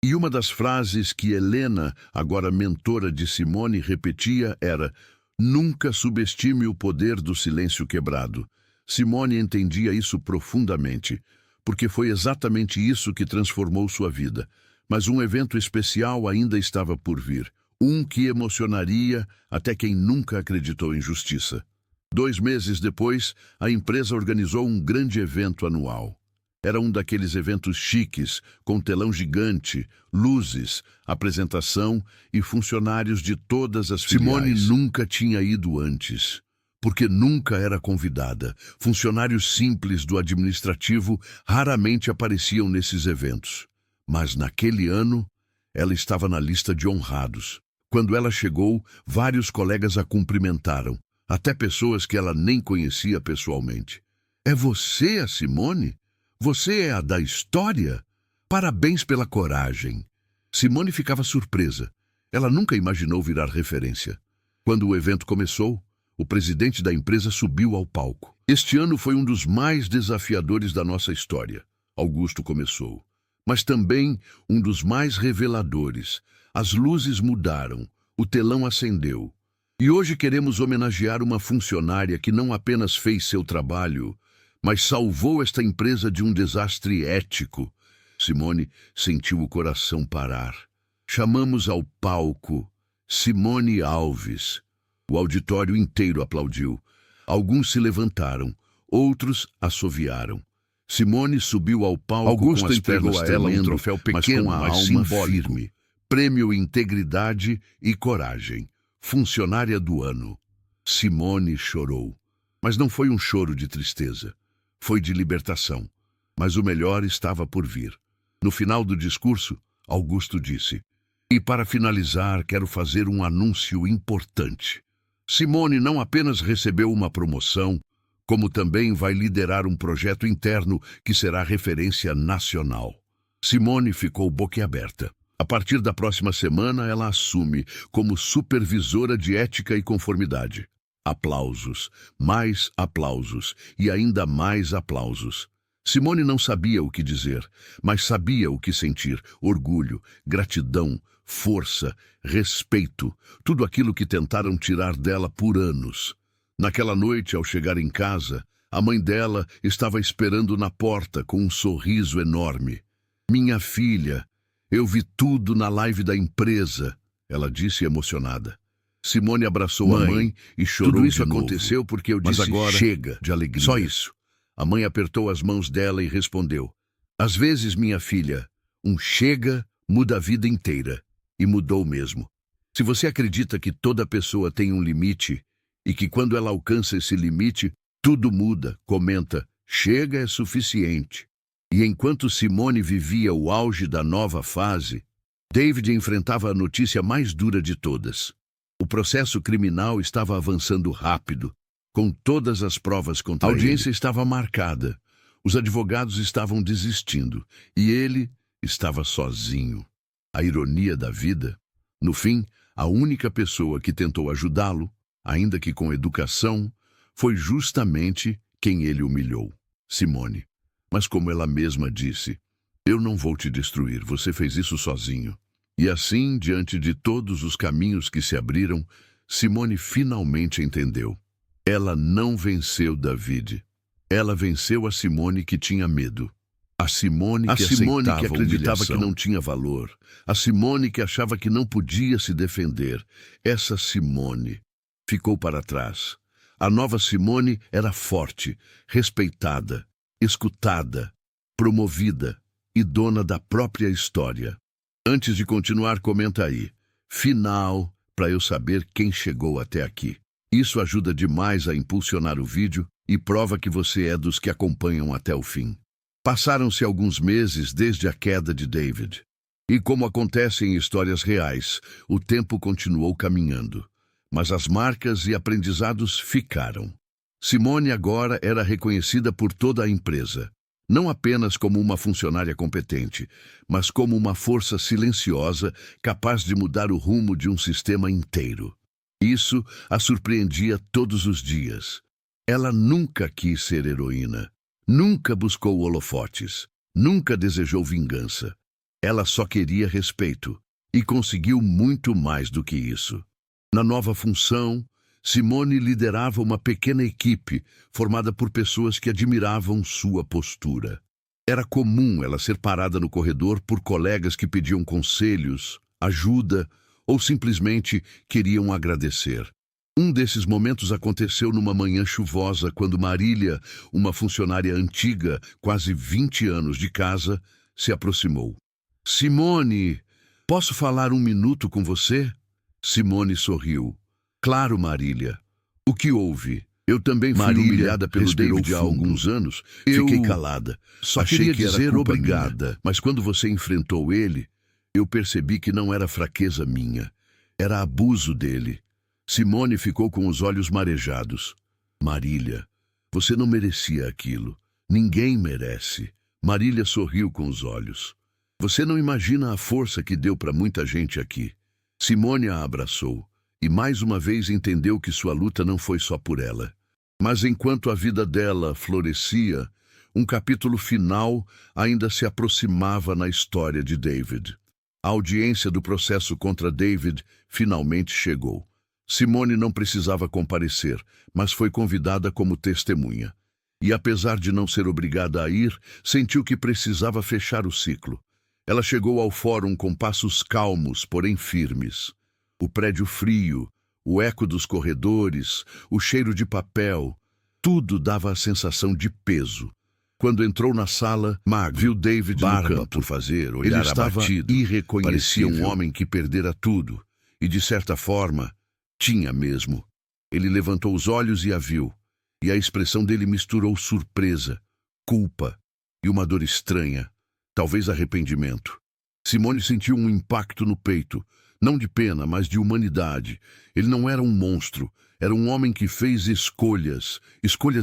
E uma das frases que Helena, agora mentora de Simone, repetia era: nunca subestime o poder do silêncio quebrado. Simone entendia isso profundamente, porque foi exatamente isso que transformou sua vida. Mas um evento especial ainda estava por vir, um que emocionaria até quem nunca acreditou em justiça. 2 meses depois, a empresa organizou um grande evento anual. Era um daqueles eventos chiques, com telão gigante, luzes, apresentação e funcionários de todas as filiais. Simone nunca tinha ido antes, porque nunca era convidada. Funcionários simples do administrativo raramente apareciam nesses eventos. Mas naquele ano, ela estava na lista de honrados. Quando ela chegou, vários colegas a cumprimentaram, até pessoas que ela nem conhecia pessoalmente. É você, a Simone? Você é a da história? Parabéns pela coragem. Simone ficava surpresa. Ela nunca imaginou virar referência. Quando o evento começou, o presidente da empresa subiu ao palco. Este ano foi um dos mais desafiadores da nossa história. Augusto começou. Mas também um dos mais reveladores. As luzes mudaram, o telão acendeu. E hoje queremos homenagear uma funcionária que não apenas fez seu trabalho, mas salvou esta empresa de um desastre ético. Simone sentiu o coração parar. Chamamos ao palco Simone Alves. O auditório inteiro aplaudiu. Alguns se levantaram, outros assoviaram. Simone subiu ao palco. Augusto com as entregou a ela um troféu pequeno, mas com a alma firme. Prêmio Integridade e Coragem. Funcionária do ano. Simone chorou. Mas não foi um choro de tristeza. Foi de libertação. Mas o melhor estava por vir. No final do discurso, Augusto disse: e para finalizar, quero fazer um anúncio importante. Simone não apenas recebeu uma promoção, como também vai liderar um projeto interno que será referência nacional. Simone ficou boquiaberta. A partir da próxima semana, ela assume como supervisora de ética e conformidade. Aplausos, mais aplausos e ainda mais aplausos. Simone não sabia o que dizer, mas sabia o que sentir: orgulho, gratidão, força, respeito, tudo aquilo que tentaram tirar dela por anos. Naquela noite, ao chegar em casa, a mãe dela estava esperando na porta com um sorriso enorme. Minha filha, eu vi tudo na live da empresa, ela disse emocionada. Simone abraçou a mãe e chorou. Tudo isso aconteceu porque eu disse agora, chega, de alegria. Só isso. A mãe apertou as mãos dela e respondeu: às vezes, minha filha, um chega muda a vida inteira. E mudou mesmo. Se você acredita que toda pessoa tem um limite e que quando ela alcança esse limite, tudo muda, comenta, chega é suficiente. E enquanto Simone vivia o auge da nova fase, David enfrentava a notícia mais dura de todas. O processo criminal estava avançando rápido, com todas as provas contra ele. A audiência estava marcada, os advogados estavam desistindo e ele estava sozinho. A ironia da vida, no fim, a única pessoa que tentou ajudá-lo, ainda que com educação, foi justamente quem ele humilhou, Simone. Mas como ela mesma disse, eu não vou te destruir, você fez isso sozinho. E assim, diante de todos os caminhos que se abriram, Simone finalmente entendeu. Ela não venceu David. Ela venceu a Simone que tinha medo. A Simone que acreditava que não tinha valor. A Simone que achava que não podia se defender. Essa Simone ficou para trás. A nova Simone era forte, respeitada, escutada, promovida e dona da própria história. Antes de continuar, comenta aí. Final, para eu saber quem chegou até aqui. Isso ajuda demais a impulsionar o vídeo e prova que você é dos que acompanham até o fim. Passaram-se alguns meses desde a queda de David. E como acontece em histórias reais, o tempo continuou caminhando. Mas as marcas e aprendizados ficaram. Simone agora era reconhecida por toda a empresa. Não apenas como uma funcionária competente, mas como uma força silenciosa capaz de mudar o rumo de um sistema inteiro. Isso a surpreendia todos os dias. Ela nunca quis ser heroína, nunca buscou holofotes, nunca desejou vingança. Ela só queria respeito e conseguiu muito mais do que isso. Na nova função, Simone liderava uma pequena equipe formada por pessoas que admiravam sua postura. Era comum ela ser parada no corredor por colegas que pediam conselhos, ajuda ou simplesmente queriam agradecer. Um desses momentos aconteceu numa manhã chuvosa quando Marília, uma funcionária antiga, quase 20 anos de casa, se aproximou. Simone, posso falar um minuto com você? Simone sorriu. Claro, Marília. O que houve? Eu também fui humilhada pelo David há alguns anos. Fiquei calada. Só queria dizer obrigada. Mas quando você enfrentou ele, eu percebi que não era fraqueza minha. Era abuso dele. Simone ficou com os olhos marejados. Marília, você não merecia aquilo. Ninguém merece. Marília sorriu com os olhos. Você não imagina a força que deu para muita gente aqui. Simone a abraçou e mais uma vez entendeu que sua luta não foi só por ela. Mas enquanto a vida dela florescia, um capítulo final ainda se aproximava na história de David. A audiência do processo contra David finalmente chegou. Simone não precisava comparecer, mas foi convidada como testemunha. E apesar de não ser obrigada a ir, sentiu que precisava fechar o ciclo. Ela chegou ao fórum com passos calmos, porém firmes. O prédio frio, o eco dos corredores, o cheiro de papel, tudo dava a sensação de peso. Quando entrou na sala, viu David no canto por fazer, olhar ele estava abatido, irreconhecível. Parecia um homem que perdera tudo, e de certa forma, tinha mesmo. Ele levantou os olhos e a viu, e a expressão dele misturou surpresa, culpa e uma dor estranha, talvez arrependimento. Simone sentiu um impacto no peito, não de pena, mas de humanidade. Ele não era um monstro, era um homem que fez escolhas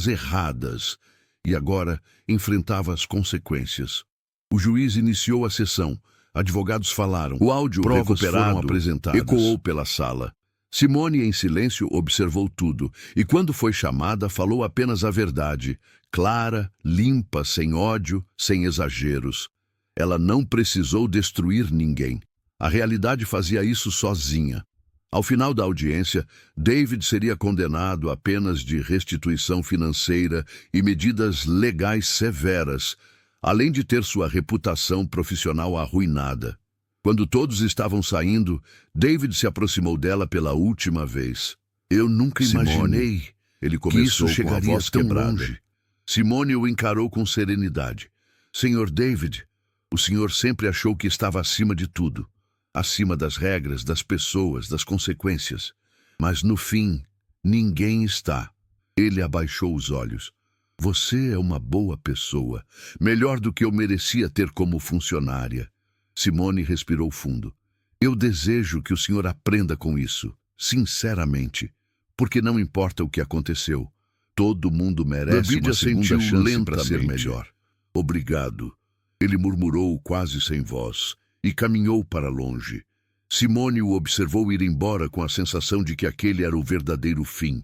erradas, e agora enfrentava as consequências. O juiz iniciou a sessão, advogados falaram, o áudio recuperado foram apresentados, ecoou pela sala. Simone, em silêncio, observou tudo, e quando foi chamada, falou apenas a verdade, clara, limpa, sem ódio, sem exageros. Ela não precisou destruir ninguém. A realidade fazia isso sozinha. Ao final da audiência, David seria condenado a penas de restituição financeira e medidas legais severas, além de ter sua reputação profissional arruinada. Quando todos estavam saindo, David se aproximou dela pela última vez. Eu nunca imaginei, ele começou, que isso chegaria com a voz tão longe. Simone o encarou com serenidade. Senhor David, o senhor sempre achou que estava acima de tudo. Acima das regras, das pessoas, das consequências. Mas no fim, ninguém está. Ele abaixou os olhos. Você é uma boa pessoa, melhor do que eu merecia ter como funcionária. Simone respirou fundo. Eu desejo que o senhor aprenda com isso, sinceramente, porque não importa o que aconteceu. Todo mundo merece uma segunda chance para ser melhor. Obrigado. Ele murmurou quase sem voz e caminhou para longe. Simone o observou ir embora com a sensação de que aquele era o verdadeiro fim.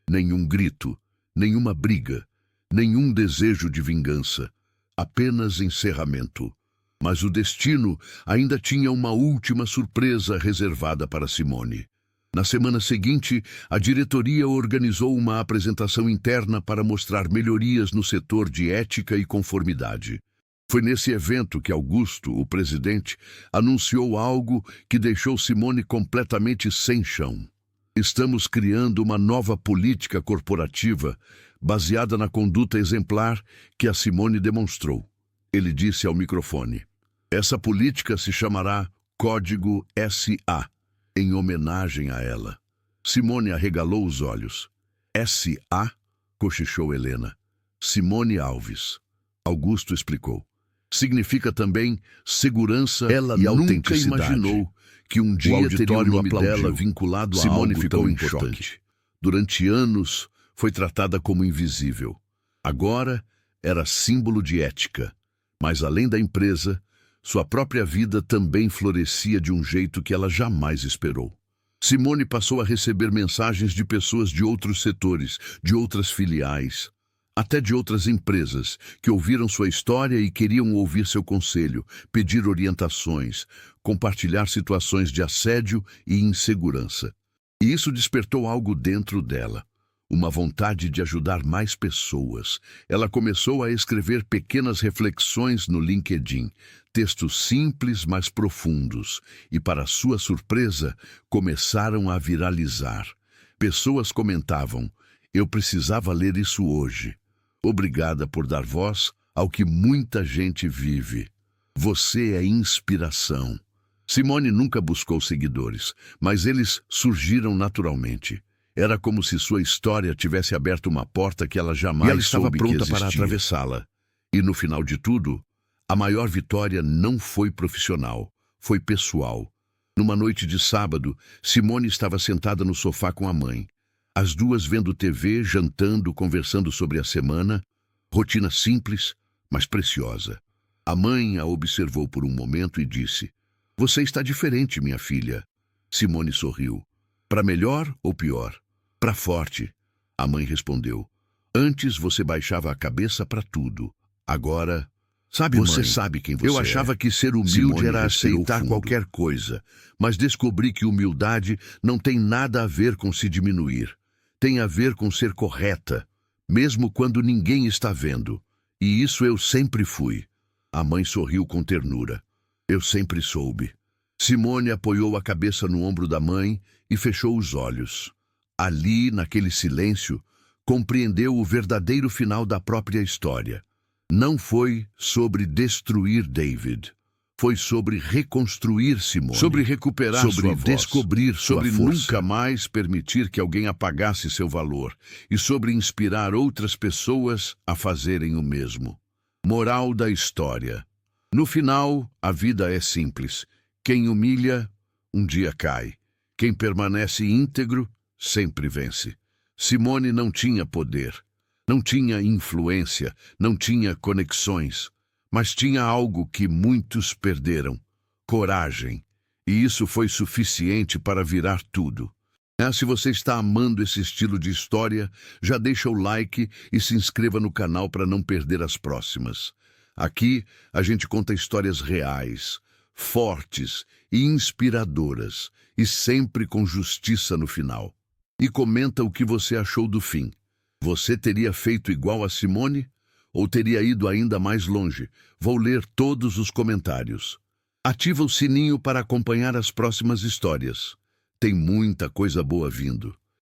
Nenhum grito, nenhuma briga, nenhum desejo de vingança. Apenas encerramento. Mas o destino ainda tinha uma última surpresa reservada para Simone. Na semana seguinte, a diretoria organizou uma apresentação interna para mostrar melhorias no setor de ética e conformidade. Foi nesse evento que Augusto, o presidente, anunciou algo que deixou Simone completamente sem chão. Estamos criando uma nova política corporativa baseada na conduta exemplar que a Simone demonstrou. Ele disse ao microfone: essa política se chamará Código SA, em homenagem a ela. Simone arregalou os olhos. SA? Cochichou Helena. Simone Alves. Augusto explicou. Significa também segurança e autenticidade. Ela nunca imaginou que um dia teria o nome dela vinculado a Simone algo ficou tão em choque. Durante anos, foi tratada como invisível. Agora, era símbolo de ética. Mas além da empresa, sua própria vida também florescia de um jeito que ela jamais esperou. Simone passou a receber mensagens de pessoas de outros setores, de outras filiais, até de outras empresas, que ouviram sua história e queriam ouvir seu conselho, pedir orientações, compartilhar situações de assédio e insegurança. E isso despertou algo dentro dela. Uma vontade de ajudar mais pessoas. Ela começou a escrever pequenas reflexões no LinkedIn, textos simples, mas profundos, e, para sua surpresa, começaram a viralizar. Pessoas comentavam: eu precisava ler isso hoje. Obrigada por dar voz ao que muita gente vive. Você é inspiração. Simone nunca buscou seguidores, mas eles surgiram naturalmente. Era como se sua história tivesse aberto uma porta que ela jamais soube que existia. E ela estava pronta para atravessá-la. E no final de tudo, a maior vitória não foi profissional, foi pessoal. Numa noite de sábado, Simone estava sentada no sofá com a mãe. As duas vendo TV, jantando, conversando sobre a semana. Rotina simples, mas preciosa. A mãe a observou por um momento e disse: você está diferente, minha filha. Simone sorriu. Para melhor ou pior? Para forte. A mãe respondeu: antes você baixava a cabeça para tudo. Agora, sabe, você mãe, sabe quem você é. Eu achava que ser humilde Simone era aceitar qualquer coisa, mas descobri que humildade não tem nada a ver com se diminuir. Tem a ver com ser correta, mesmo quando ninguém está vendo. E isso eu sempre fui. A mãe sorriu com ternura. Eu sempre soube. Simone apoiou a cabeça no ombro da mãe e fechou os olhos. Ali, naquele silêncio, compreendeu o verdadeiro final da própria história. Não foi sobre destruir David. Foi sobre reconstruir Simone. Sobre recuperar sua voz. Sobre descobrir sua força. Sobre nunca mais permitir que alguém apagasse seu valor. E sobre inspirar outras pessoas a fazerem o mesmo. Moral da história. No final, a vida é simples. Quem humilha, um dia cai. Quem permanece íntegro, sempre vence. Simone não tinha poder, não tinha influência, não tinha conexões, mas tinha algo que muitos perderam: coragem. E isso foi suficiente para virar tudo. Se você está amando esse estilo de história, já deixa o like e se inscreva no canal para não perder as próximas. Aqui, a gente conta histórias reais, fortes e inspiradoras, e sempre com justiça no final. E comenta o que você achou do fim. Você teria feito igual a Simone? Ou teria ido ainda mais longe? Vou ler todos os comentários. Ativa o sininho para acompanhar as próximas histórias. Tem muita coisa boa vindo.